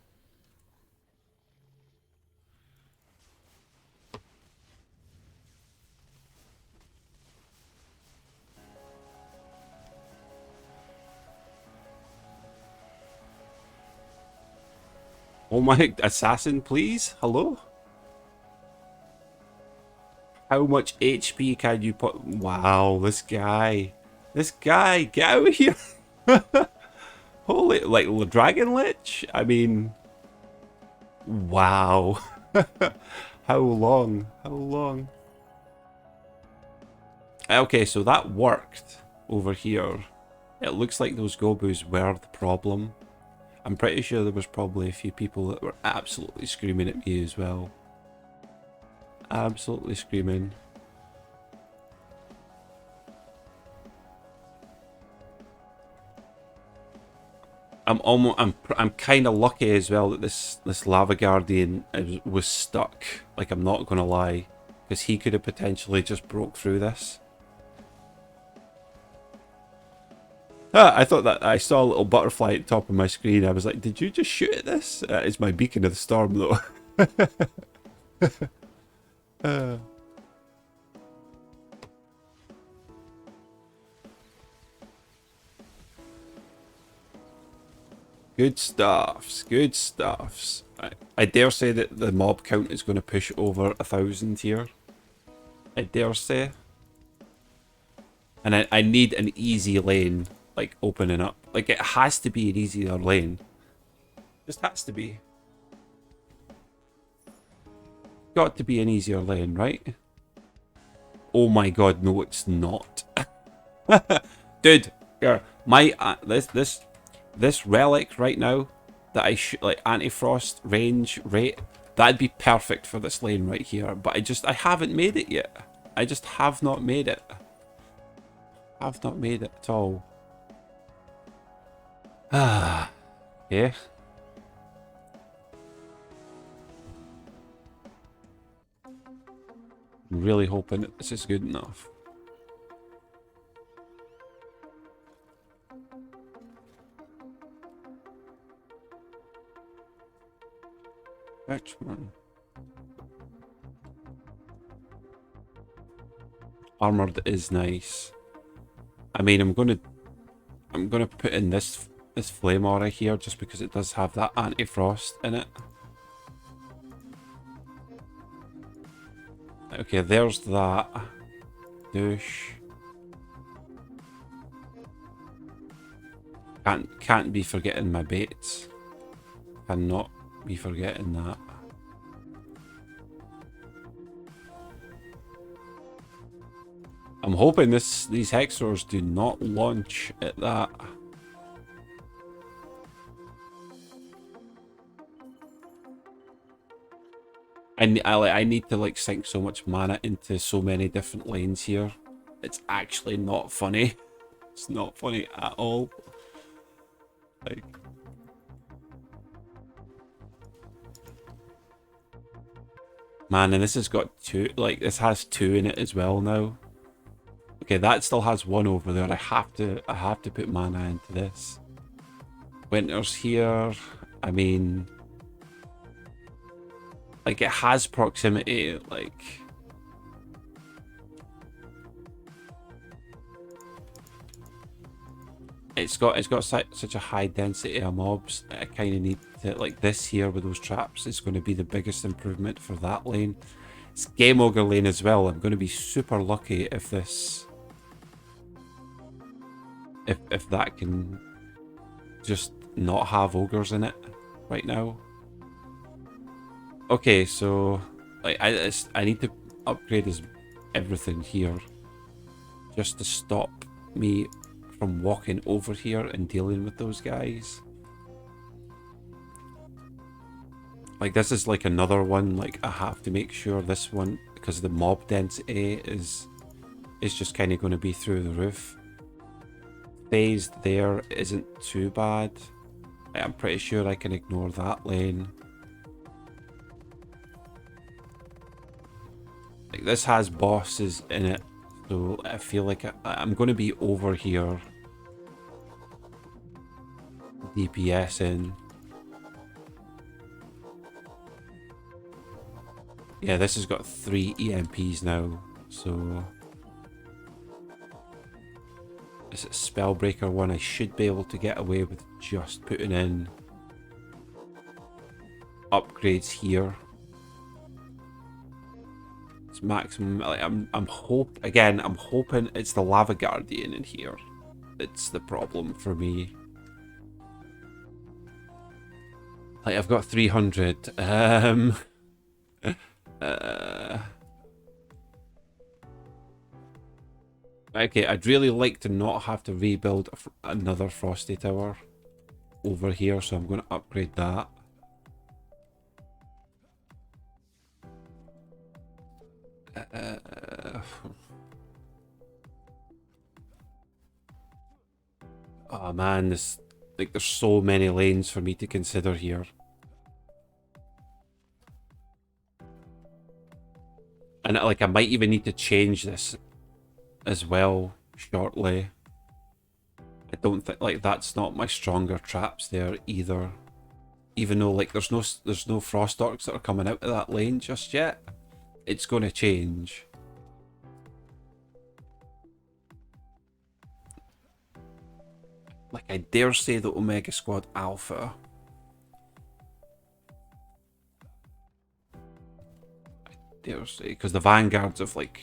Oh my, assassin, please? Hello? How much HP can you put? Wow, this guy. This guy, get out of here. Holy, like, the Dragon Lich? I mean, wow. How long? How long? Okay, so that worked over here. It looks like those Gobus were the problem. I'm pretty sure there was probably a few people that were absolutely screaming at me as well. Absolutely screaming. I'm kind of lucky as well that this Lava Guardian was stuck. Like, I'm not gonna lie, because he could have potentially just broke through this. Ah, I thought that I saw a little butterfly at the top of my screen. I was like, did you just shoot at this? It's my beacon of the storm, though. Good stuffs, good stuffs. I dare say that the mob count is going to push over 1,000 here. I dare say. And I need an easy lane, like, opening up. Like, it has to be an easier lane. Just has to be. Got to be an easier lane, right? Oh my god, no, it's not. Dude, my this relic right now that I shoot, like, anti-frost range rate, that'd be perfect for this lane right here. But I haven't made it yet. I just have not made it. I've not made it at all. Ah, yeah. I'm really hoping that this is good enough. Which one? Armored is nice. I mean, I'm gonna put in this flame aura here just because it does have that anti-frost in it. Okay, there's that. Douche. Can't be forgetting my baits. Cannot. Me forgetting that. I'm hoping these Hexors do not launch at that. I need to like sink so much mana into so many different lanes here. It's actually not funny. It's not funny at all. Like, man, and this has got two. Like, this has two in it as well now. Okay, that still has one over there. I have to put mana into this. Winter's here. I mean, like, it has proximity. Like, it's got such a high density of mobs. I kind of need to, like, this here with those traps is going to be the biggest improvement for that lane. It's Game Ogre lane as well. I'm going to be super lucky if this, if that can just not have ogres in it right now. Okay, so like I need to upgrade everything here just to stop me from walking over here and dealing with those guys. Like, this is like another one. Like, I have to make sure this one, because the mob density is just kind of going to be through the roof. Phased there isn't too bad. I'm pretty sure I can ignore that lane. Like, this has bosses in it, so I feel like I'm going to be over here DPSing. Yeah, this has got 3 EMPs now, so this is Spellbreaker one. I should be able to get away with just putting in upgrades here. It's maximum. Like, I'm hoping it's the Lava Guardian in here. It's the problem for me. Like, I've got 300. Okay, I'd really like to not have to rebuild another Frosty Tower over here, so I'm going to upgrade that. Oh man, there's so many lanes for me to consider here. And like, I might even need to change this as well shortly. I don't think, like, that's not my stronger traps there either. Even though, like, there's no frost orcs that are coming out of that lane just yet. It's going to change. Like, I dare say the Omega Squad Alpha. I dare say, because the Vanguards have, like,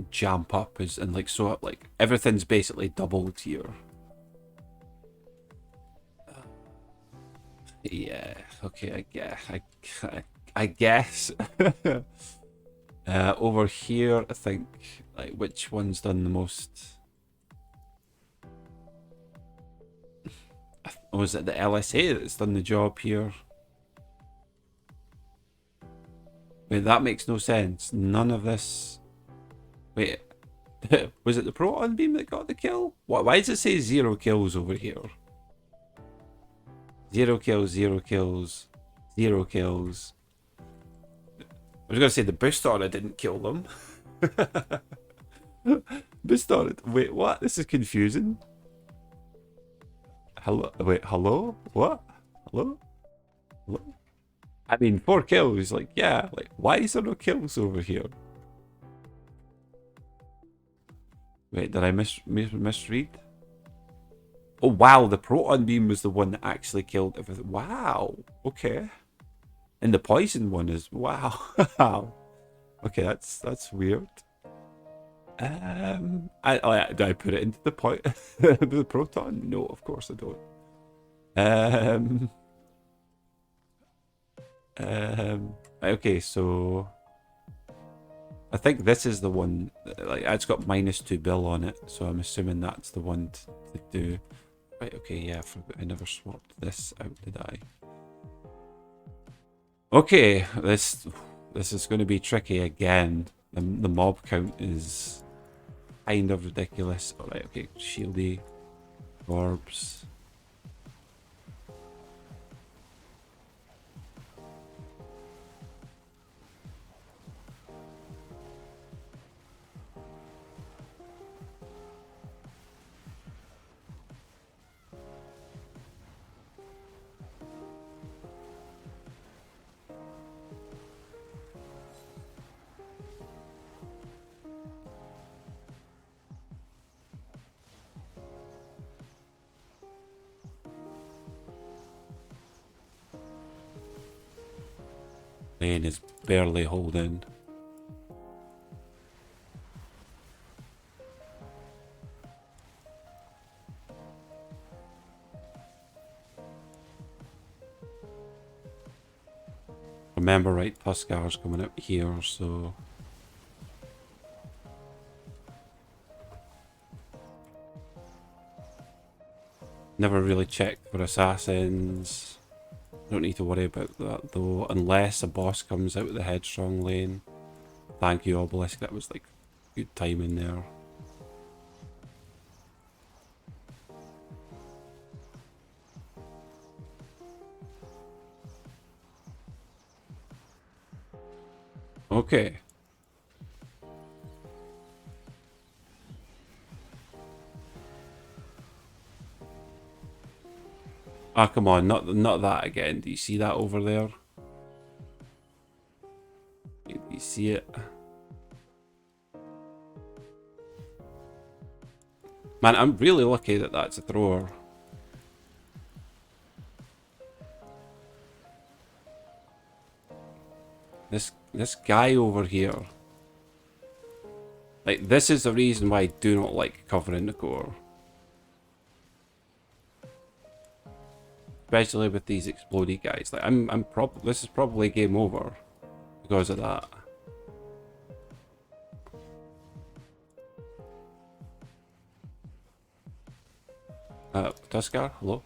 jump up and like, so like everything's basically doubled here. Yeah, okay, I guess. Over here, I think, like, which one's done the most? Oh, is it the LSA that's done the job here? Wait, that makes no sense. None of this. Wait, was it the Proton Beam that got the kill? Why does it say 0 kills over here? 0 kills, 0 kills, 0 kills. I was going to say the boost on it didn't kill them. Boost on it. Wait, what? This is confusing. Hello? Wait, hello? What? Hello? Hello? I mean, 4 kills. Like, yeah. Like, why is there no kills over here? Wait, did I misread? Oh, wow. The Proton Beam was the one that actually killed everything. Wow. Okay. And the poison one is... Wow. Okay, that's weird. Do I put it into the the Proton? No, of course I don't. Okay, so I think this is the one. Like, it's got -2 bill on it, so I'm assuming that's the one to do. Right. Okay. Yeah. I forgot. I never swapped this out, did I? Okay. This is going to be tricky again. The mob count is kind of ridiculous. All right. Okay. Shieldy, orbs. Lane is barely holding. Remember, right, Tuskar's coming up here, so... Never really checked for assassins. Don't need to worry about that, though, unless a boss comes out of the headstrong lane. Thank you, Obelisk, that was, like, good timing there. Okay. Ah, come on, not that again. Do you see that over there? Do you see it? Man, I'm really lucky that that's a thrower. This guy over here. Like, this is the reason why I do not like covering the core. Especially with these explodey guys. Like, this is probably game over because of that. Tuskar, hello?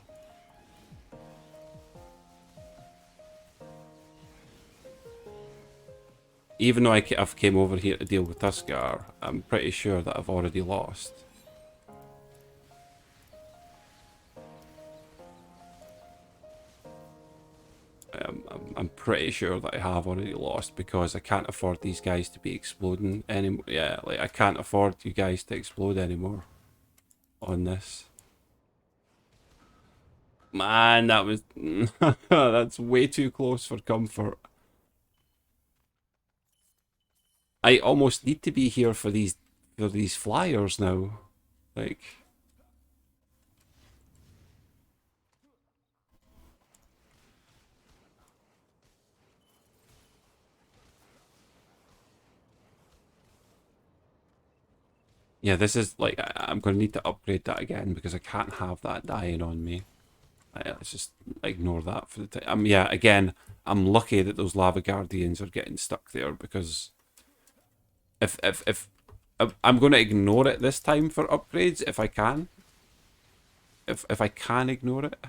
Even though I've came over here to deal with Tuskar, I'm pretty sure that I've already lost. I'm pretty sure that I have already lost because I can't afford these guys to be exploding anymore. Yeah, like, I can't afford you guys to explode anymore on this. Man, that was... that's way too close for comfort. I almost need to be here for these flyers now. Like... Yeah, this is like, I'm going to need to upgrade that again because I can't have that dying on me. Let's just ignore that for the time. Yeah, again, I'm lucky that those lava guardians are getting stuck there because if I'm going to ignore it this time for upgrades if I can. If I can ignore it.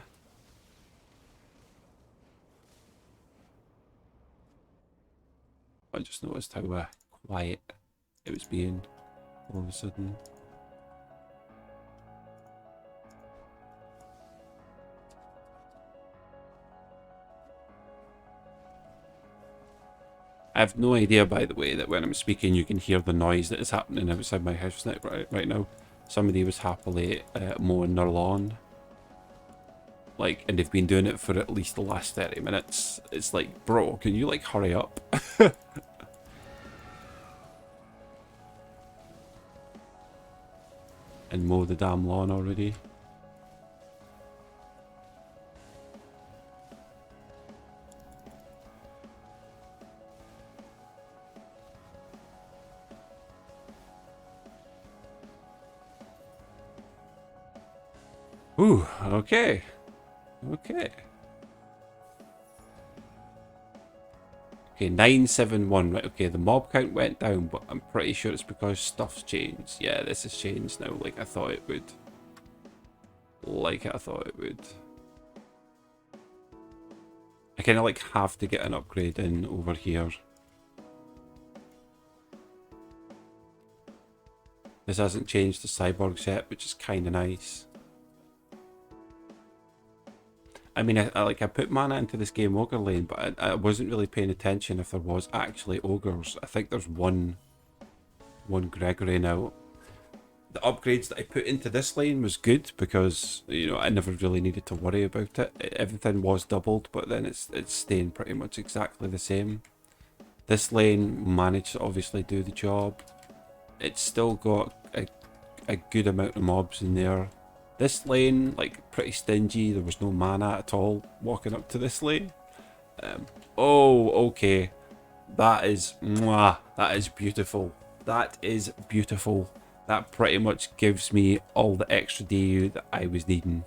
I just noticed how quiet it was being all of a sudden. I have no idea, by the way, that when I'm speaking you can hear the noise that is happening outside my house right now. Somebody was happily mowing their lawn. Like, and they've been doing it for at least the last 30 minutes. It's like, bro, can you, like, hurry up? And mow the damn lawn already. Ooh, okay. Okay. Okay, 971. Right, okay, the mob count went down, but I'm pretty sure it's because stuff's changed. Yeah, this has changed now, like I thought it would. Like I thought it would. I kind of like have to get an upgrade in over here. This hasn't changed the cyborgs yet, which is kind of nice. I mean, I put mana into this game ogre lane, but I wasn't really paying attention if there was actually ogres. I think there's one Gregory now. The upgrades that I put into this lane was good because, you know, I never really needed to worry about it. Everything was doubled, but then it's staying pretty much exactly the same. This lane managed to obviously do the job. It's still got a good amount of mobs in there. This lane, like, pretty stingy. There was no mana at all walking up to this lane. Oh, okay. That is, mwah, that is beautiful. That is beautiful. That pretty much gives me all the extra DU that I was needing.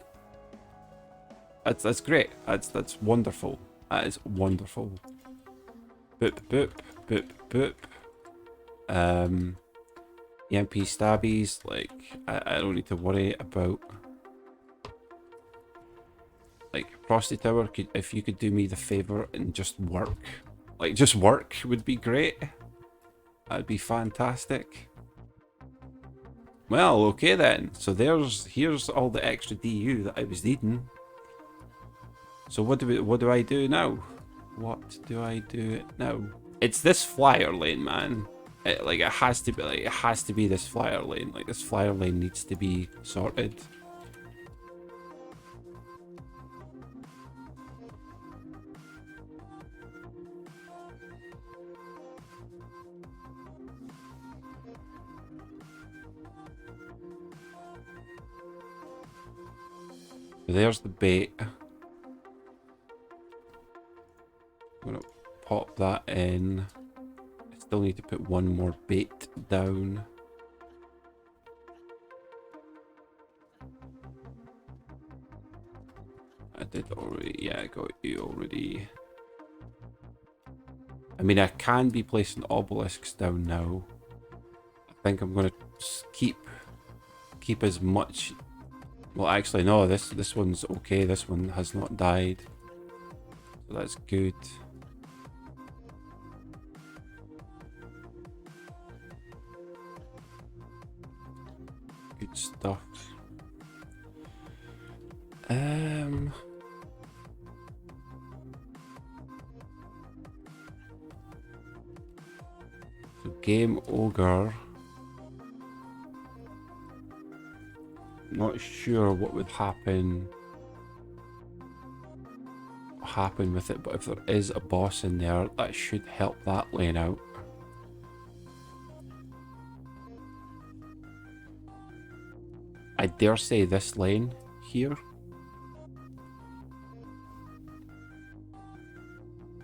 That's great. That's wonderful. That is wonderful. Boop, boop, boop, boop. EMP stabbies, like, I don't need to worry about. Like, Frosty Tower, if you could do me the favour and just work. Like, just work would be great. That'd be fantastic. Well, okay then. So here's all the extra DU that I was needing. So what do I do now? What do I do now? It's this flyer lane, man. It has to be this flyer lane. Like, this flyer lane needs to be sorted. There's the bait. I'm gonna pop that in. I still need to put one more bait down. I did already. Yeah, I got you already. I mean, I can be placing obelisks down now. I think I'm gonna keep as much. Well, actually, no. This one's okay. This one has not died, so that's good. Good stuff. So game ogre. Not sure what would happen with it, but if there is a boss in there, that should help that lane out. I dare say this lane here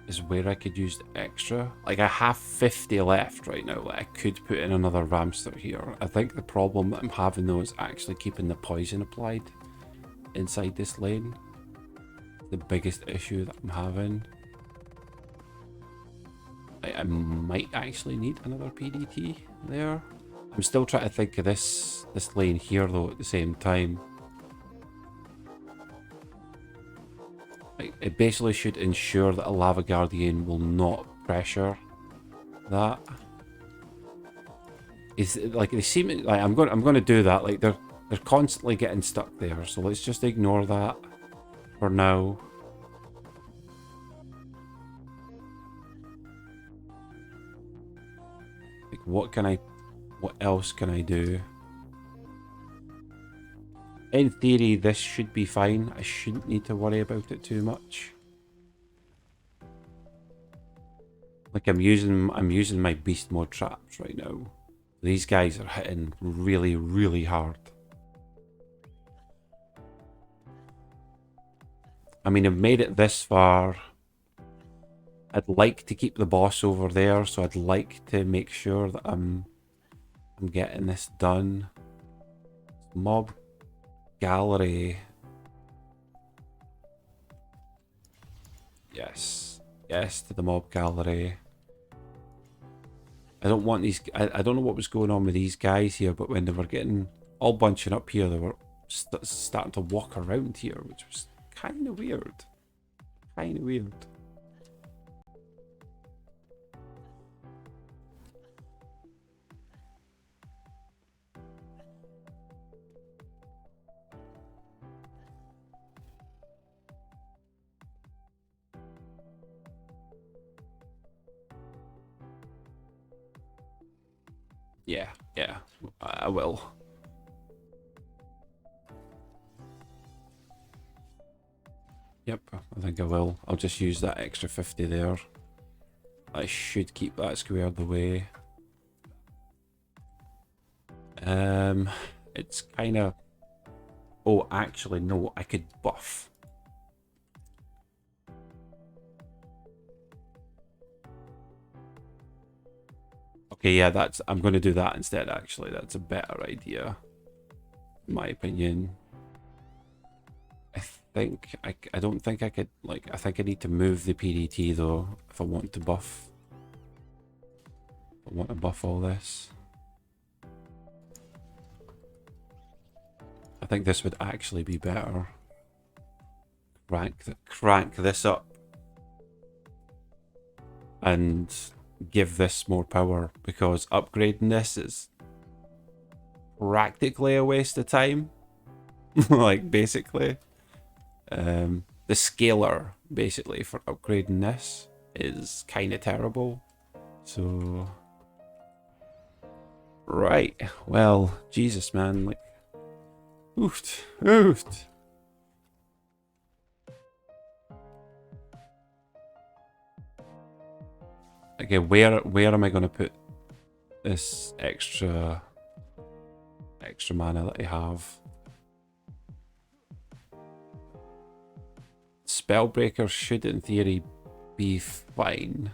is where I could use the extra. Like, I have 50 left right now. Like, I could put in another Ramster here. I think the problem that I'm having though is actually keeping the poison applied inside this lane. The biggest issue that I'm having. I might actually need another PDT there. I'm still trying to think of this lane here though at the same time. Like, it basically should ensure that a Lava Guardian will not pressure that. Is like, they seem like I'm going to do that. Like, they're constantly getting stuck there, so let's just ignore that for now. Like, what else can I do? In theory, this should be fine. I shouldn't need to worry about it too much. Like, I'm using my beast mode traps right now. These guys are hitting really, really hard. I mean, I've made it this far. I'd like to keep the boss over there, so I'd like to make sure that I'm getting this done. Mob gallery. Yes. Yes, to the mob gallery. I don't want these... I don't know what was going on with these guys here, but when they were getting all bunching up here, they were starting to walk around here, which was kind of weird. Kind of weird. Yeah, yeah, I will. Yep, I think I will. I'll just use that extra 50 there. I should keep that squared away. It's kind of... Oh, actually, no, I could buff. Okay, yeah, that's... I'm going to do that instead, actually. That's a better idea, in my opinion. I don't think I could, like, I think I need to move the PDT, though, if I want to buff. I want to buff all this. I think this would actually be better. Crank this up. And give this more power, because upgrading this is practically a waste of time. Like, basically. The scaler, basically, for upgrading this is kind of terrible. So... Right. Well, Jesus, man. Like... Oofed. Oofed. Okay, where am I going to put this extra mana that I have? Spellbreaker should, in theory, be fine.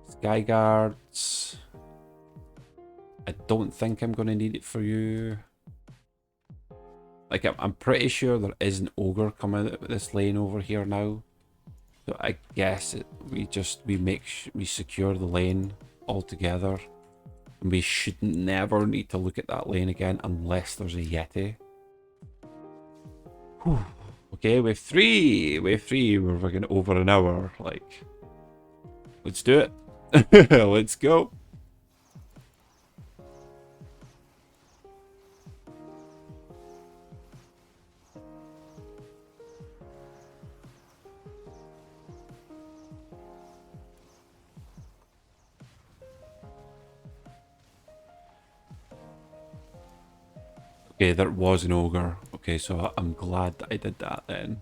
Sky Guards. I don't think I'm going to need it for you. Like, I'm pretty sure there is an ogre coming out of this lane over here now. So I guess we secure the lane altogether. And we should never need to look at that lane again unless there's a Yeti. Whew. Okay, wave 3. Wave 3, we're fucking over an hour. Like, let's do it. Let's go. Okay, there was an ogre. Okay, so I'm glad that I did that then.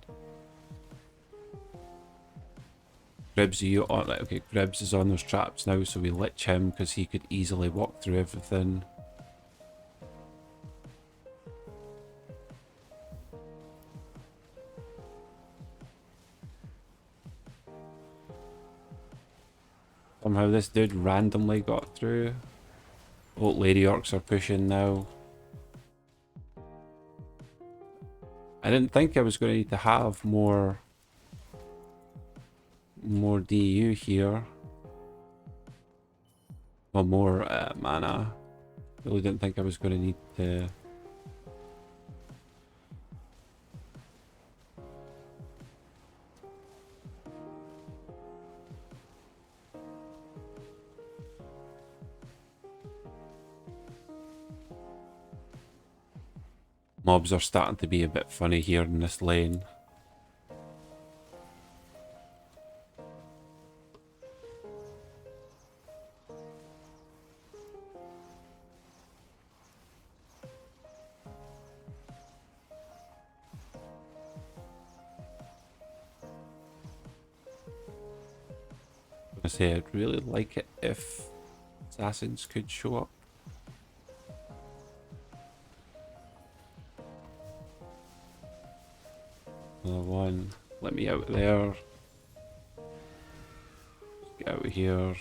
Gribs, are you on? Okay, Gribs is on those traps now, so we lich him because he could easily walk through everything. Somehow this dude randomly got through. Old lady orcs are pushing now. I didn't think I was going to need to have more DU here. Well, more mana. Really didn't think I was going to need to... Mobs are starting to be a bit funny here in this lane. I say I'd really like it if assassins could show up. Another one. Let me out there. Get out of here.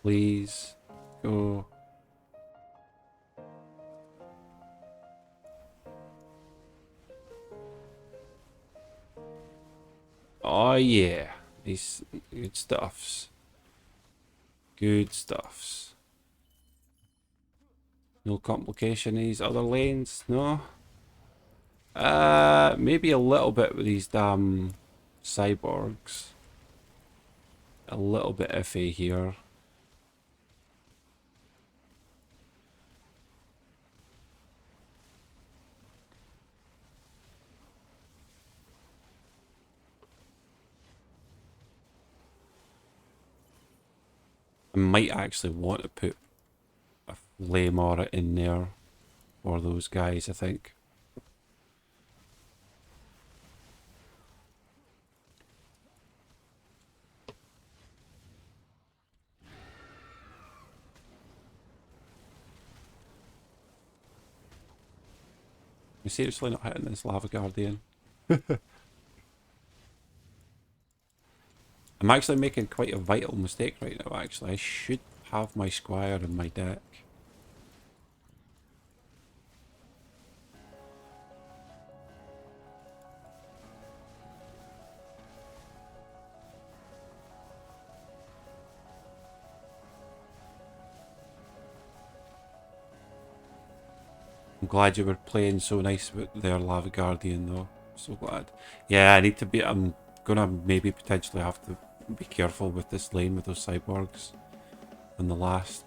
Please. Go. Oh yeah, these good stuffs. Good stuffs. No complication in these other lanes, no? Maybe a little bit with these damn cyborgs. A little bit iffy here. I might actually want to put a flame aura in there for those guys, I think. I'm seriously not hitting this Lava Guardian. I'm actually making quite a vital mistake right now, actually. I should have my Squire in my deck. I'm glad you were playing so nice with their Lava Guardian though. So glad. Yeah, I need to be... I'm gonna maybe potentially have to be careful with this lane with those cyborgs. On the last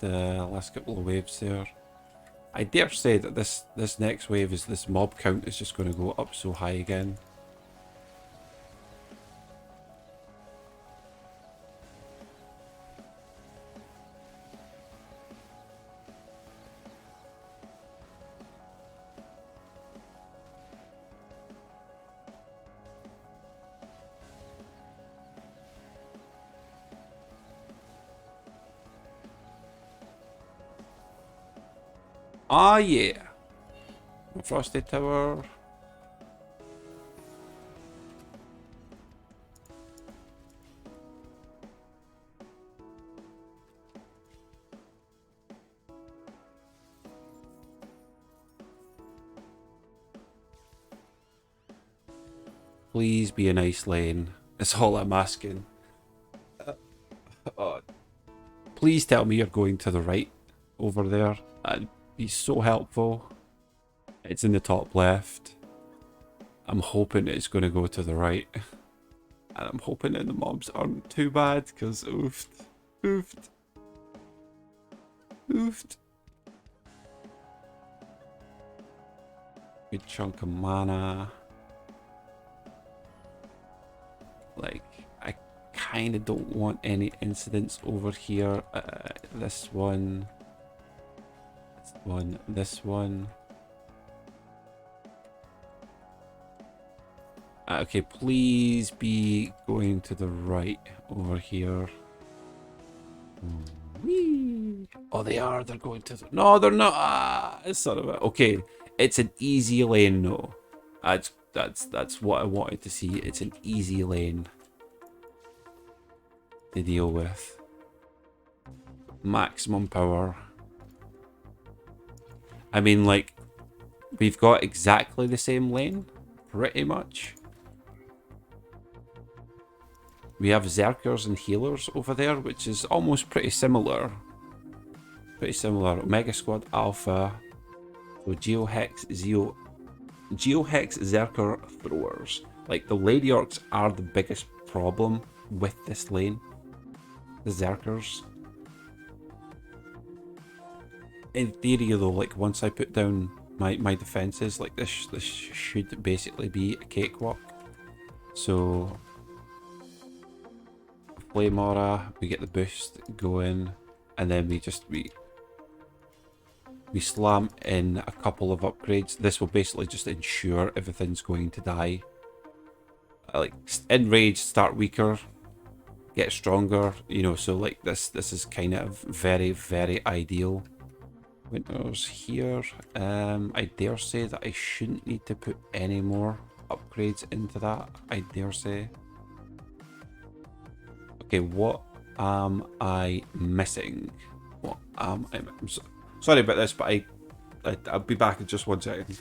couple of waves there. I dare say that this next wave is this mob count is just going to go up so high again. Ah yeah. Frosted Tower. Please be a nice lane. That's all I'm asking. Please tell me you're going to the right over there. That'd be so helpful. It's in the top left. I'm hoping it's going to go to the right. And I'm hoping that the mobs aren't too bad, because oofed. Oofed. Oofed. Good chunk of mana. Like, I kind of don't want any incidents over here. This one. This one. This one. Okay, please be going to the right over here. Whee! Oh, they are. They're going to the... No, they're not. Ah, son of a... Okay, it's an easy lane, no. That's what I wanted to see. It's an easy lane to deal with. Maximum power. I mean, like, we've got exactly the same lane, pretty much. We have Zerkers and healers over there, which is almost pretty similar. Pretty similar. Omega Squad Alpha. So Geohex, Zerker throwers. Like, the Lady Orcs are the biggest problem with this lane. The Zerkers. In theory though, like, once I put down my defenses, like, this should basically be a cakewalk. So... Flame Aura, we get the boost going, and then we slam in a couple of upgrades. This will basically just ensure everything's going to die. Like, Enrage, start weaker, get stronger, you know, so like this is kind of very, very ideal. Winters here. I dare say that I shouldn't need to put any more upgrades into that, I dare say. Okay, what am I missing? What am I... I'm sorry about this, but I'll be back in just 1 second.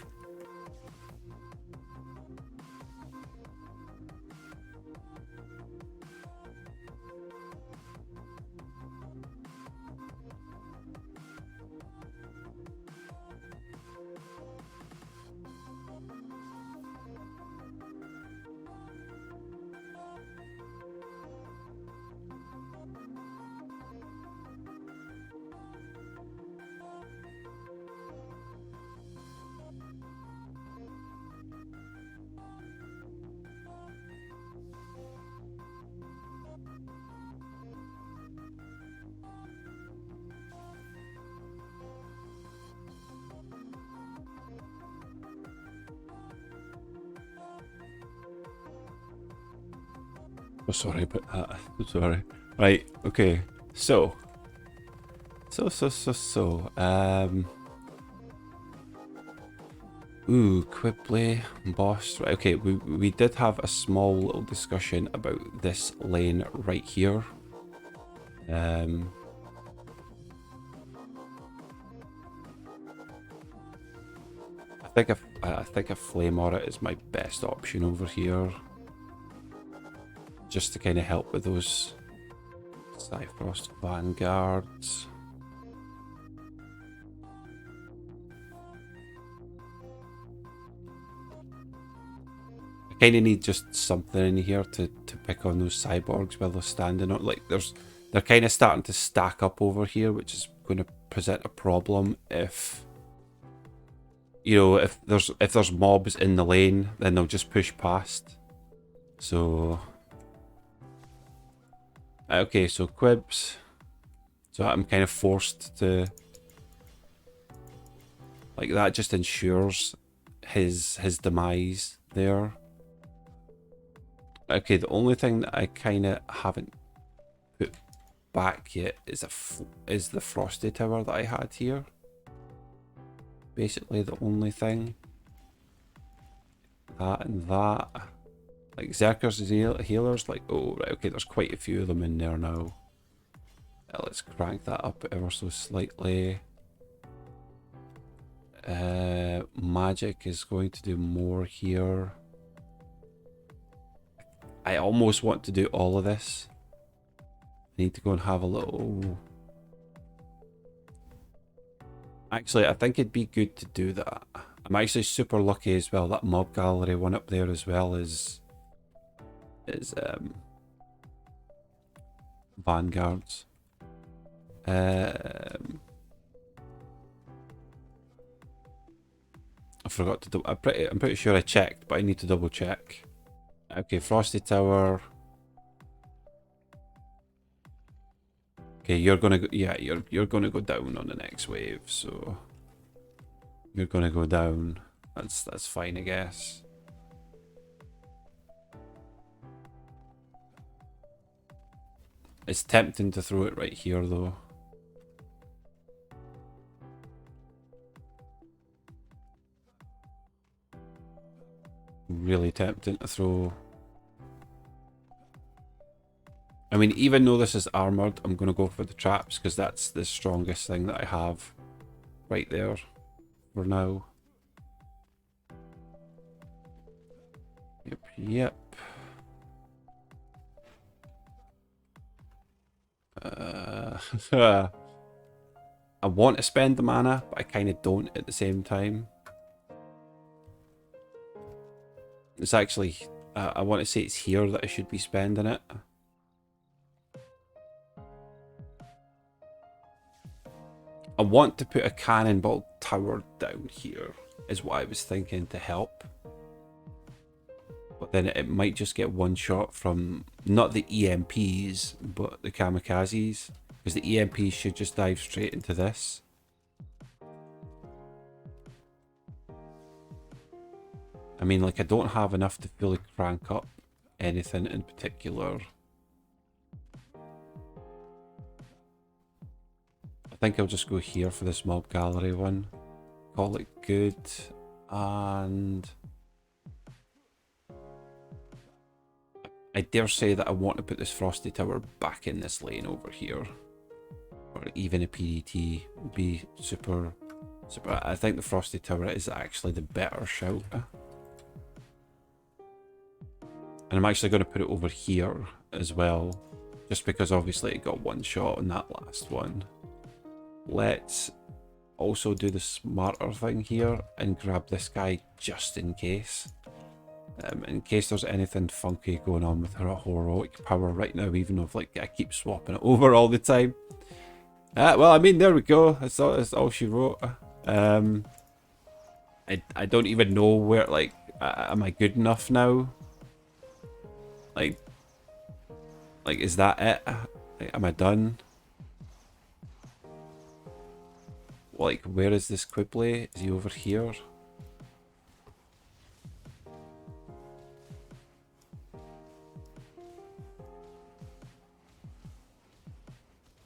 So sorry about that. Sorry. Right, okay. So. Ooh, Quibbly, boss. Right, okay, we did have a small little discussion about this lane right here. I think a flame aura is my best option over here, just to kind of help with those Cyfrost vanguards. I kind of need just something in here to pick on those cyborgs while they're standing on. Like they're kind of starting to stack up over here, which is going to present a problem if, you know, if there's mobs in the lane, then they'll just push past. So okay, so Quibs. So I'm kind of forced to, like, that just ensures his demise there. Okay, the only thing that I kind of haven't put back yet is the Frosty Tower that I had here. Basically the only thing. That and that. Like Zerkers healers, like, oh right, okay, there's quite a few of them in there now. Let's crank that up ever so slightly. Magic is going to do more here. I almost want to do all of this. I need to go and have a little... Actually, I think it'd be good to do that. I'm actually super lucky as well. That mob gallery one up there as well is vanguards. I forgot to do. I'm pretty sure I checked, but I need to double check. Okay, Frosty Tower. Okay, you're gonna go, yeah, you're gonna go down on the next wave, so you're gonna go down. That's fine, I guess. It's tempting to throw it right here though. Really tempting to throw. I mean, even though this is armored, I'm going to go for the traps because that's the strongest thing that I have right there for now. Yep. I want to spend the mana, but I kind of don't at the same time. It's actually, I want to say it's here that I should be spending it. I want to put a cannonball tower down here, is what I was thinking to help. But then it might just get one shot from, not the EMPs, but the kamikazes. Because the EMPs should just dive straight into this. I mean, like, I don't have enough to fully crank up anything in particular. I think I'll just go here for this mob gallery one. Call it good. And I dare say that I want to put this Frosty Tower back in this lane over here. Or even a PDT would be super... I think the Frosty Tower is actually the better shout. And I'm actually going to put it over here as well. Just because obviously it got one shot on that last one. Let's also do the smarter thing here and grab this guy just in case. In case there's anything funky going on with her heroic power right now, even though like I keep swapping it over all the time. Well, I mean, there we go. That's all she wrote. I don't even know where, like, am I good enough now? Like, is that it? Like, am I done? Like, where is this Quibbly? Is he over here?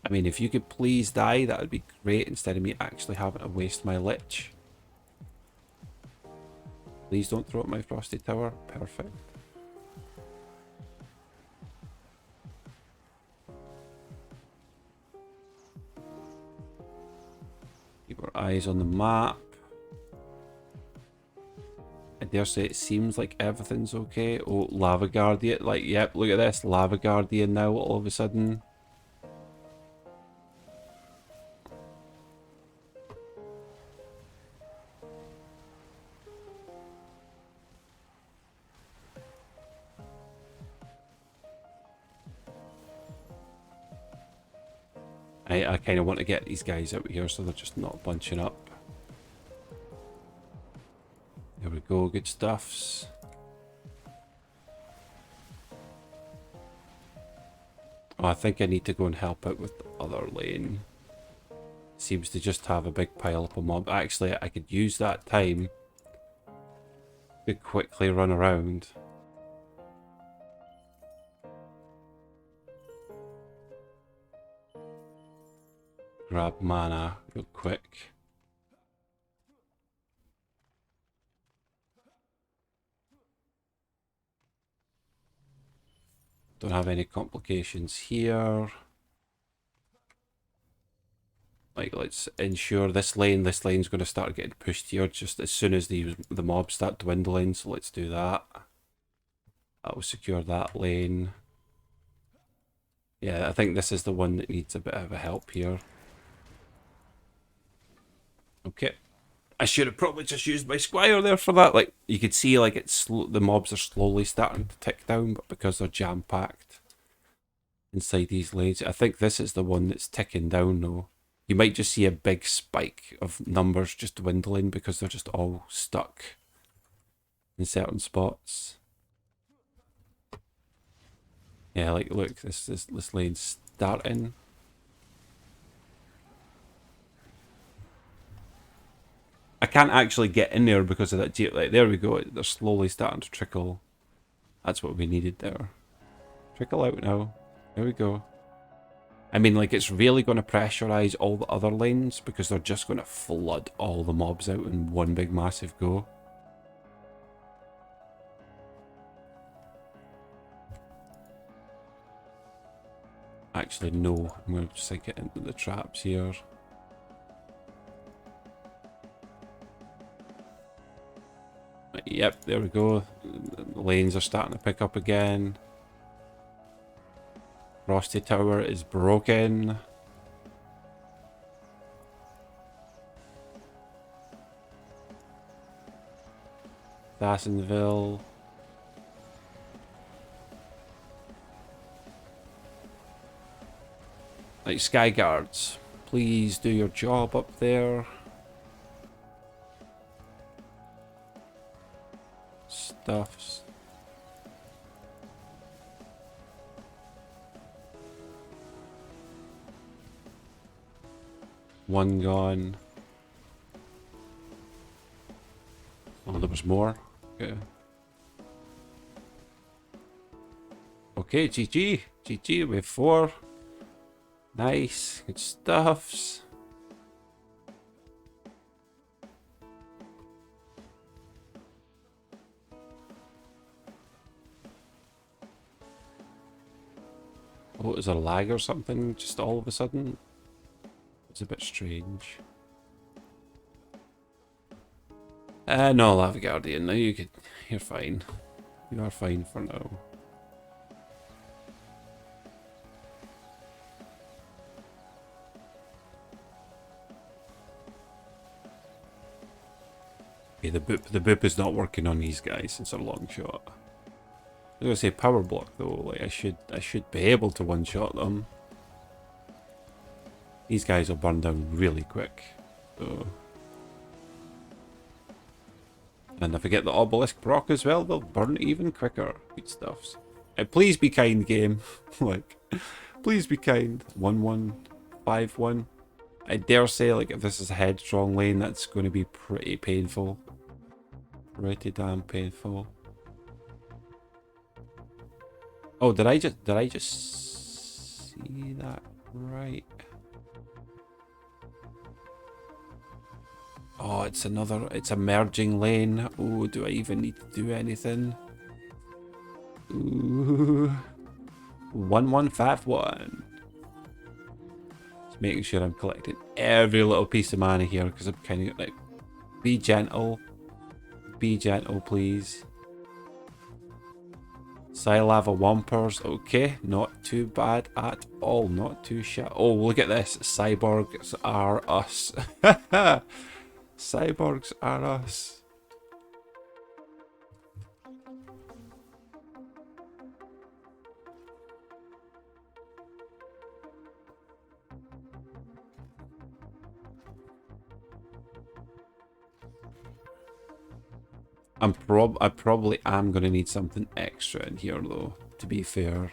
I mean, if you could please die, that would be great instead of me actually having to waste my lich. Please don't throw at my frosty tower. Perfect. Keep our eyes on the map. I dare say it seems like everything's okay. Oh, Lava Guardian. Like, yep, look at this. Lava Guardian now all of a sudden. I kind of want to get these guys out here so they're just not bunching up. There we go, good stuffs. Oh, I think I need to go and help out with the other lane. Seems to just have a big pile up of mob. Actually, I could use that time to quickly run around. Grab mana real quick. Don't have any complications here. Like, let's ensure this lane's going to start getting pushed here just as soon as the mobs start dwindling, so let's do that. That will secure that lane. Yeah, I think this is the one that needs a bit of a help here. Okay. I should have probably just used my squire there for that. Like, you could see, like, the mobs are slowly starting to tick down, but because they're jam-packed inside these lanes, I think this is the one that's ticking down, though. You might just see a big spike of numbers just dwindling because they're just all stuck in certain spots. Yeah, like, look, this lane's starting. I can't actually get in there because of that. Like, there we go. They're slowly starting to trickle. That's what we needed there. Trickle out now. There we go. I mean, like, it's really going to pressurize all the other lanes because they're just going to flood all the mobs out in one big massive go. Actually, no. I'm going to just like, get into the traps here. Yep, there we go. The lanes are starting to pick up again. Frosty Tower is broken. Assassinville. Like, Sky Guards, please do your job up there. Stuffs. One gone. Oh, there was more. Okay. Okay, GG. GG, we have 4. Nice. Good stuffs. Oh, is there a lag or something just all of a sudden? It's a bit strange. No, Lava Guardian. No, you're fine. You are fine for now. Okay, the boop is not working on these guys. It's a long shot. I was gonna say power block though. Like, I should be able to one shot them. These guys will burn down really quick. So. And if I get the obelisk proc as well, they'll burn even quicker. Good stuffs. Please be kind, game. Like, please be kind. 1-1-5-1. I dare say, like, if this is a headstrong lane, that's going to be pretty painful. Pretty damn painful. Oh, did I just see that right? Oh, it's another, it's a merging lane. Oh, do I even need to do anything? Ooh. 1151. Just making sure I'm collecting every little piece of mana here because I'm kind of like, be gentle. Be gentle, please. Lava Wampers, okay, not too bad at all, not too shit. Oh, look at this, cyborgs are us. Cyborgs are us. I probably am gonna need something extra in here though, to be fair.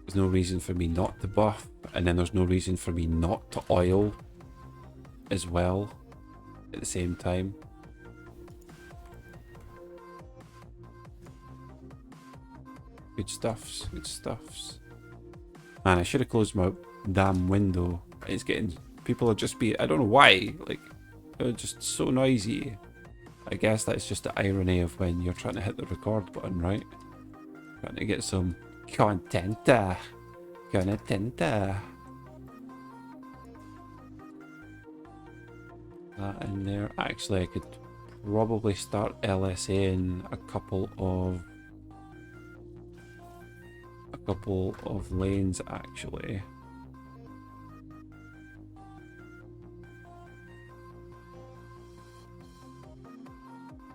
There's no reason for me not to buff, and then there's no reason for me not to oil as well at the same time. Good stuffs, good stuffs. Man, I should have closed my damn window. It's getting, people are just I don't know why, like, they're just so noisy. I guess that's just the irony of when you're trying to hit the record button, right? Trying to get some content. Content. That in there. Actually, I could probably start LSAing a couple of lanes actually.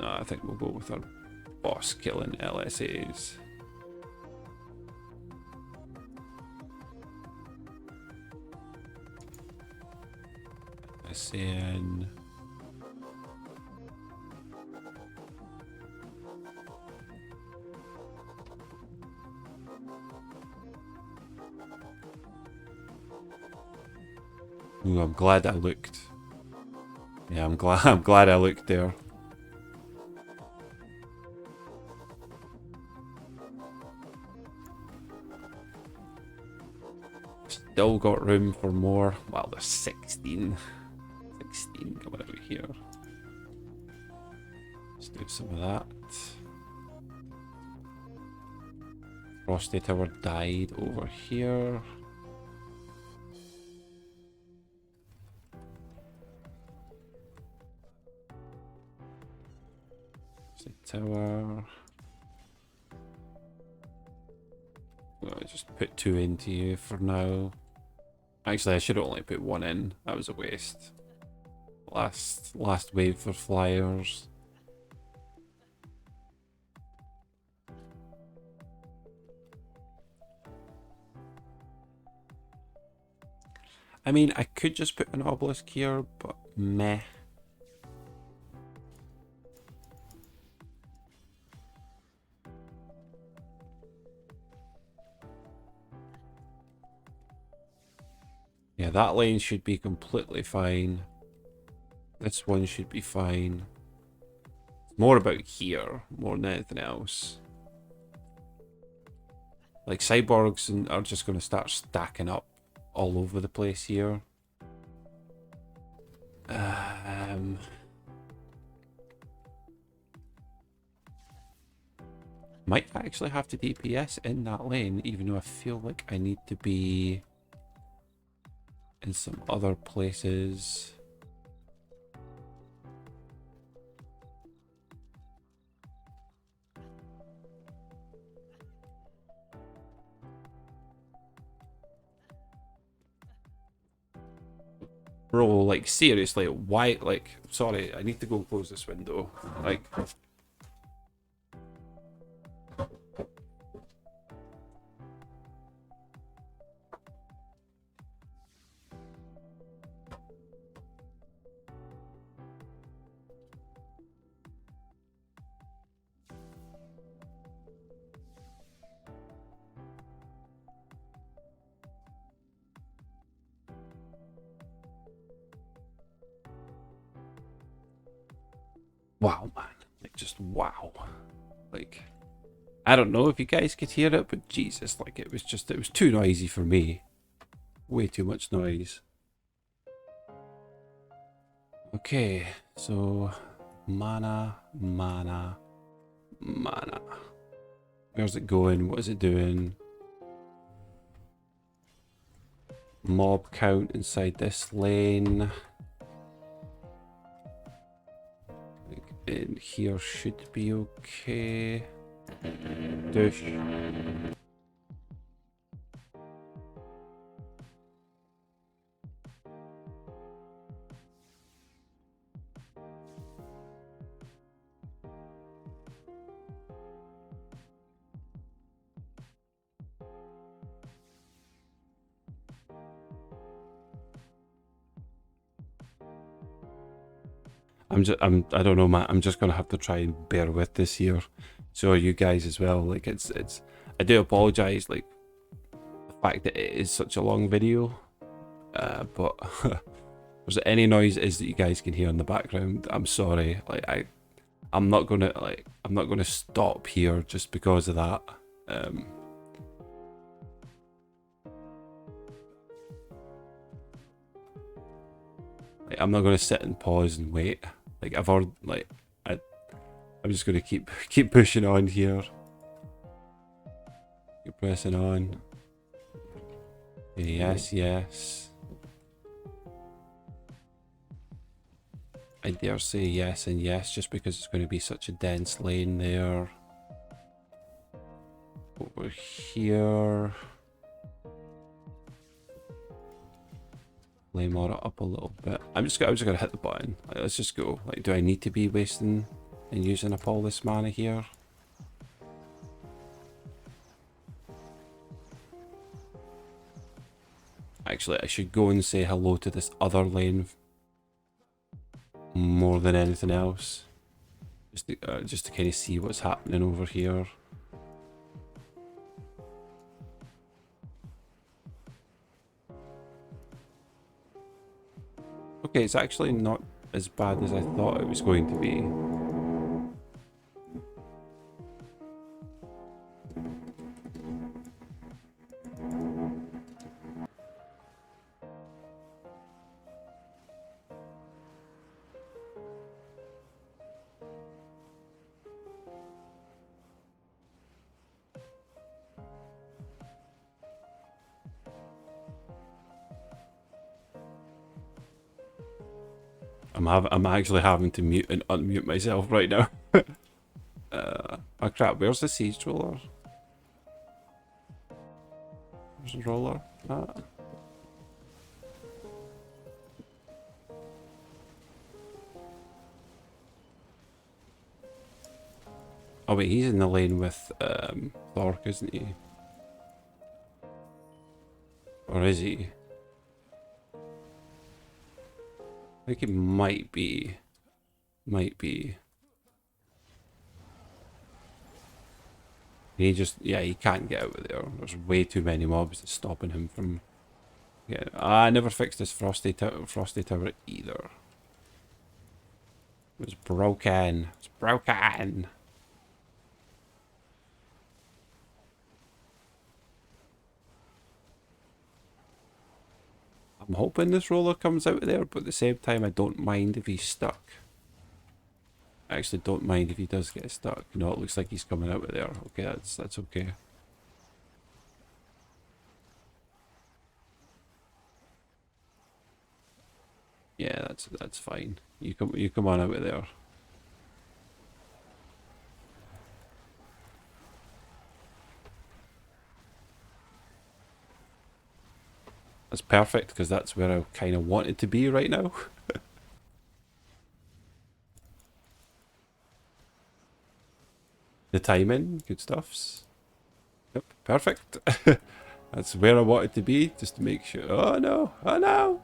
No, I think we'll go with our boss killing LSAs. LSAing. Ooh, I'm glad I looked. Yeah, I'm glad I looked there. Still got room for more. Well, there's 16 coming out here. Let's do some of that. Frosty Tower died over here. Tower. Well, I just put 2 into you for now. Actually, I should have only put 1 in. That was a waste. Last wave for flyers. I mean, I could just put an obelisk here, but meh. Yeah, that lane should be completely fine. This one should be fine. It's more about here, more than anything else. Like, cyborgs are just going to start stacking up all over the place here. Might actually have to DPS in that lane, even though I feel like I need to be in some other places. Bro, like, seriously, why, like, sorry, I need to go close this window. Like, wow, man. Like, just wow. Like, I don't know if you guys could hear it, but Jesus, like, it was too noisy for me. way too much noise. Okay, so mana, mana, mana. Where's it going? What is it doing? Mob count inside this lane. In here should be okay. Douche. I don't know, Matt. I'm just gonna have to try and bear with this here. So are you guys as well. Like I do apologize, like the fact that it is such a long video. But if there's any noises that you guys can hear in the background, I'm sorry. Like I'm not gonna stop here just because of that. Like, I'm not gonna sit and pause and wait. Like I've already I'm just gonna keep pushing on here. Keep pressing on. Yes, yes. I dare say yes and yes, just because it's going to be such a dense lane there. Over here. Flame aura up a little bit. I'm just gonna hit the button. Like, let's just go. Like, do I need to be wasting and using up all this mana here? Actually, I should go and say hello to this other lane more than anything else, just to kind of see what's happening over here. Okay, it's actually not as bad as I thought it was going to be. I'm actually having to mute and unmute myself right now. Oh crap, where's the siege roller? There's a roller. Oh wait, he's in the lane with Thork, isn't he? Or is he? I think it might be. Might be. He just, yeah, he can't get out of there. There's way too many mobs that's stopping him from getting. I never fixed this frosty tower either. It was broken. It's broken. I'm hoping this roller comes out of there, but at the same time, I don't mind if he's stuck. I actually don't mind if he does get stuck. No, it looks like he's coming out of there. Okay, that's okay. Yeah, that's fine. You come on out of there. That's perfect because that's where I kind of wanted to be right now. The timing, good stuffs. Yep, perfect. That's where I wanted to be, just to make sure. Oh no! Oh no!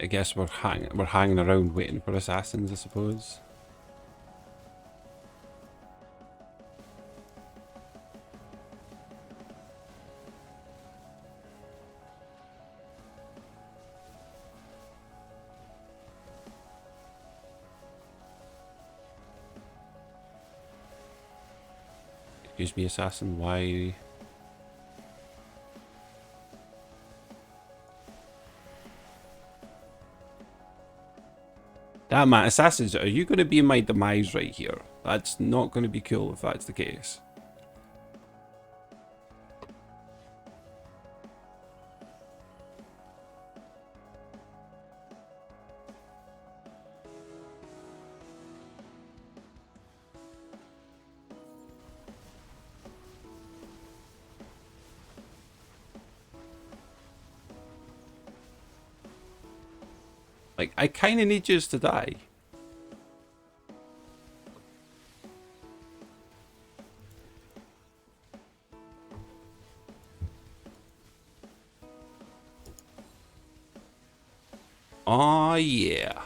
I guess we're hanging around waiting for assassins, I suppose. Excuse me, assassin, why? Damn man, assassins, are you going to be my demise right here? That's not going to be cool if that's the case. Like, I kind of need yous to die. Oh yeah.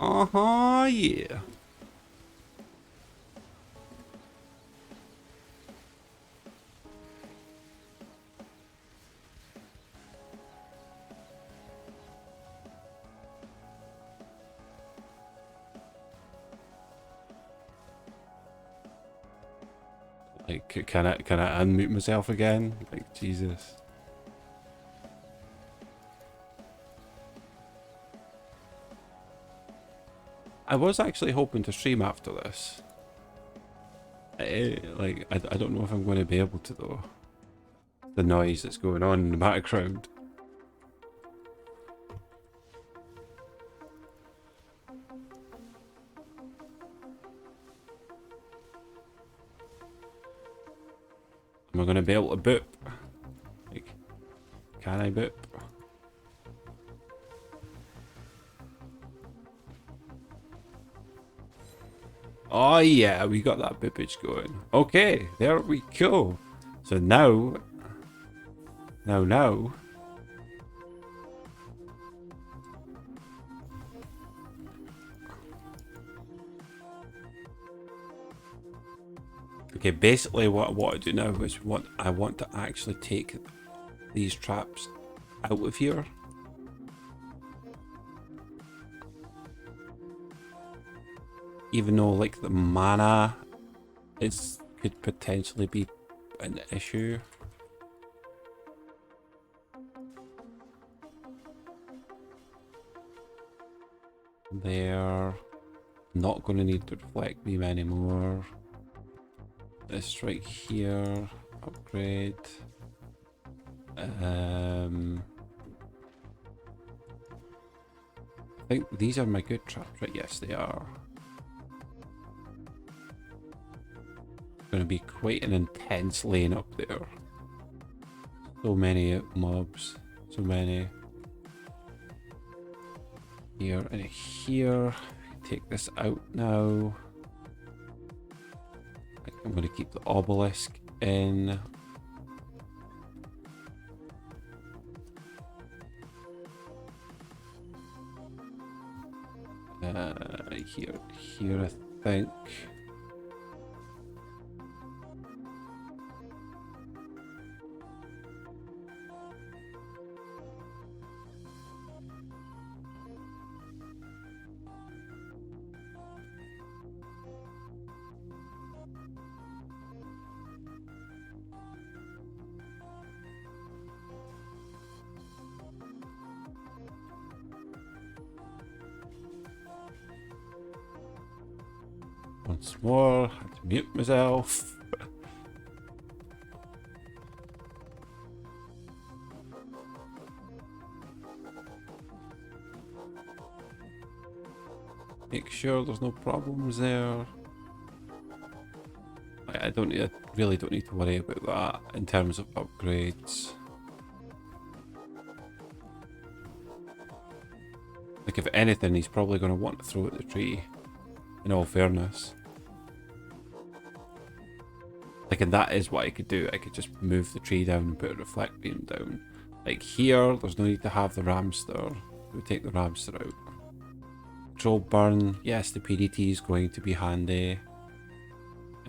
Uh-huh, yeah. Like, can I unmute myself again? Like, Jesus. I was actually hoping to stream after this. I don't know if I'm going to be able to though. The noise that's going on in the background. Am I going to be able to boop? Like, can I boop? Oh yeah, we got that boopage going. Okay, there we go. So now. Okay, basically what I want to do now is I want to actually take these traps out of here. Even though like the mana could potentially be an issue. They're not going to need to reflect beam anymore. This right here, upgrade. I think these are my good traps, right? Yes, they are. Going to be quite an intense lane up there. So many mobs, so many. Here and here. Take this out now. I'm going to keep the obelisk in. Here I think. Once more, I have to mute myself. Make sure there's no problems there. I really don't need to worry about that in terms of upgrades. Like if anything, he's probably going to want to throw at the tree, in all fairness. Like, and that is what I could do. I could just move the tree down and put a reflect beam down. Like here, there's no need to have the ramster. We'll take the ramster out. Control burn. Yes, the PDT is going to be handy.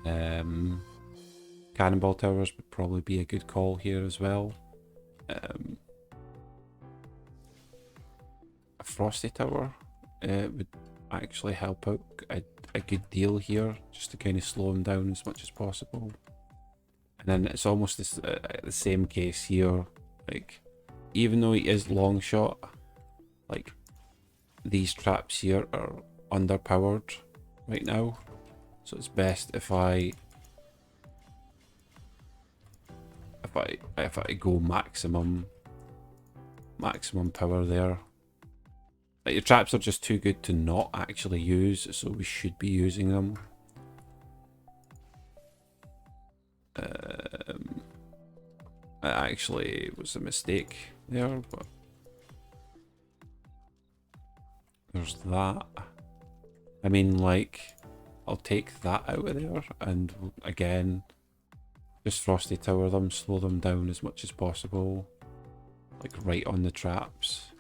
Cannonball towers would probably be a good call here as well. A frosty tower would actually help out. a good deal here, just to kind of slow him down as much as possible. And then it's almost the same case here. Like, even though he is long shot, like, these traps here are underpowered right now. So it's best if I go maximum power there. Like, your traps are just too good to not actually use, so we should be using them. It actually was a mistake there, but there's that. I mean, like, I'll take that out of there, and again, just Frosty Tower them, slow them down as much as possible, like right on the traps.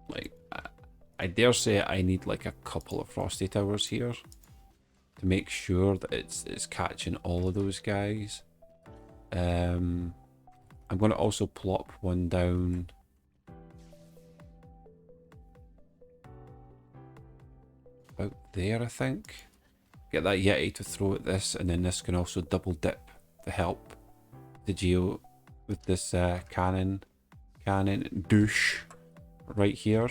Like, I dare say I need like a couple of Frosty Towers here to make sure that it's catching all of those guys. I'm going to also plop one down about there, I think. Get that Yeti to throw at this, and then this can also double dip to help the Geo with this cannon douche right here.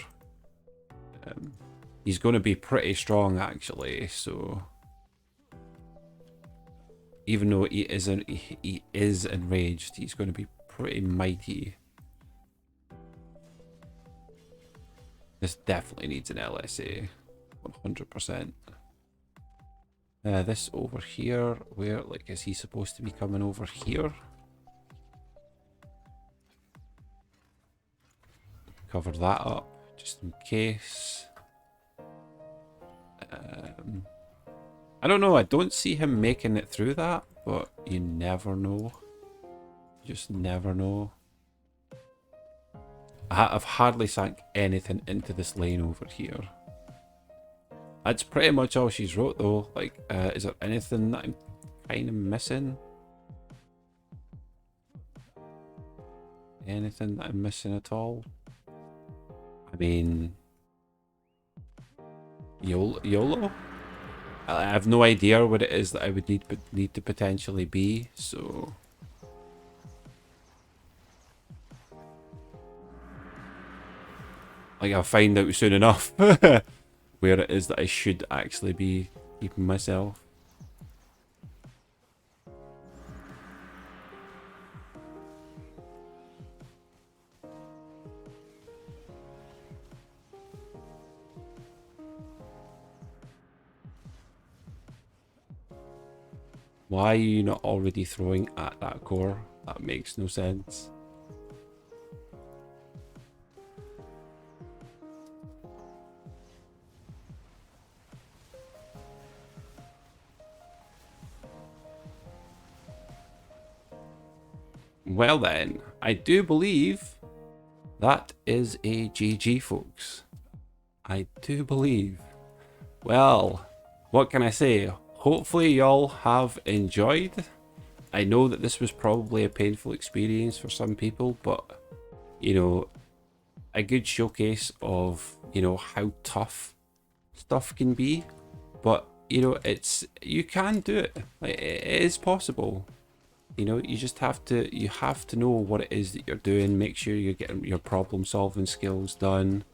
He's going to be pretty strong actually, so even though he is enraged, he's going to be pretty mighty. This definitely needs an LSA, 100%. This over here, where, like, is he supposed to be coming over here? Cover that up, just in case. I don't know, I don't see him making it through that, but you never know. You just never know. I've hardly sank anything into this lane over here. That's pretty much all she's wrote though. Like, is there anything that I'm kind of missing? Anything that I'm missing at all? I mean, YOLO? I have no idea what it is that I would need to potentially be, so like, I'll find out soon enough where it is that I should actually be keeping myself. Why are you not already throwing at that core? That makes no sense. Well then, I do believe that is a GG, folks. I do believe. Well, what can I say? Hopefully y'all have enjoyed. I know that this was probably a painful experience for some people, but, you know, a good showcase of, you know, how tough stuff can be. But, you know, you can do it. Like, it is possible. You know, you just have to know what it is that you're doing. Make sure you're getting your problem solving skills done.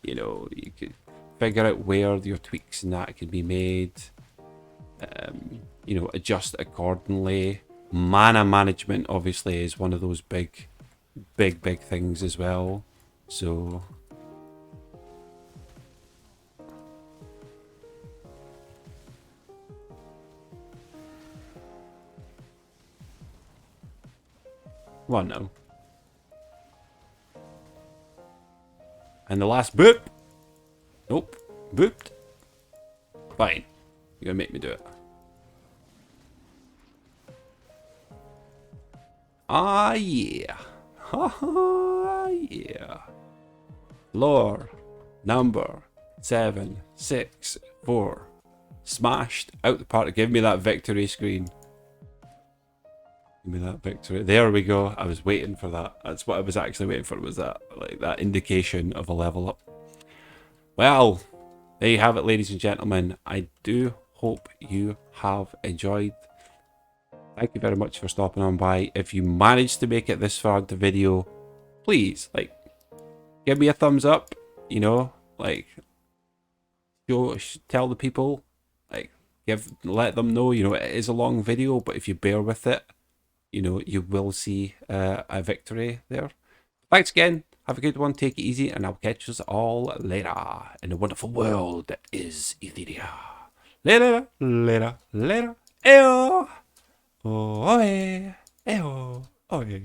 You know, you could figure out where your tweaks and that can be made. You know, adjust accordingly. Mana management obviously is one of those big things as well. So well, no. And the last boop. Nope. Booped. Fine. You're gonna make me do it. Ah, yeah. Ha yeah. Floor number 764. Smashed out the park. Give me that victory screen. Give me that victory. There we go. I was waiting for that. That's what I was actually waiting for, was that, like, that indication of a level up. Well, there you have it, ladies and gentlemen. I do hope you have enjoyed. Thank you very much for stopping on by. If you managed to make it this far into the video, please, like, give me a thumbs up, you know, like, tell the people, like, let them know, you know, it is a long video, but if you bear with it, you know, you will see a victory there. Thanks again. Have a good one. Take it easy, and I'll catch us all later in the wonderful world that is Etheria. Later, later, later. Eyo. Oh, eh. Eyo. Oh, eh.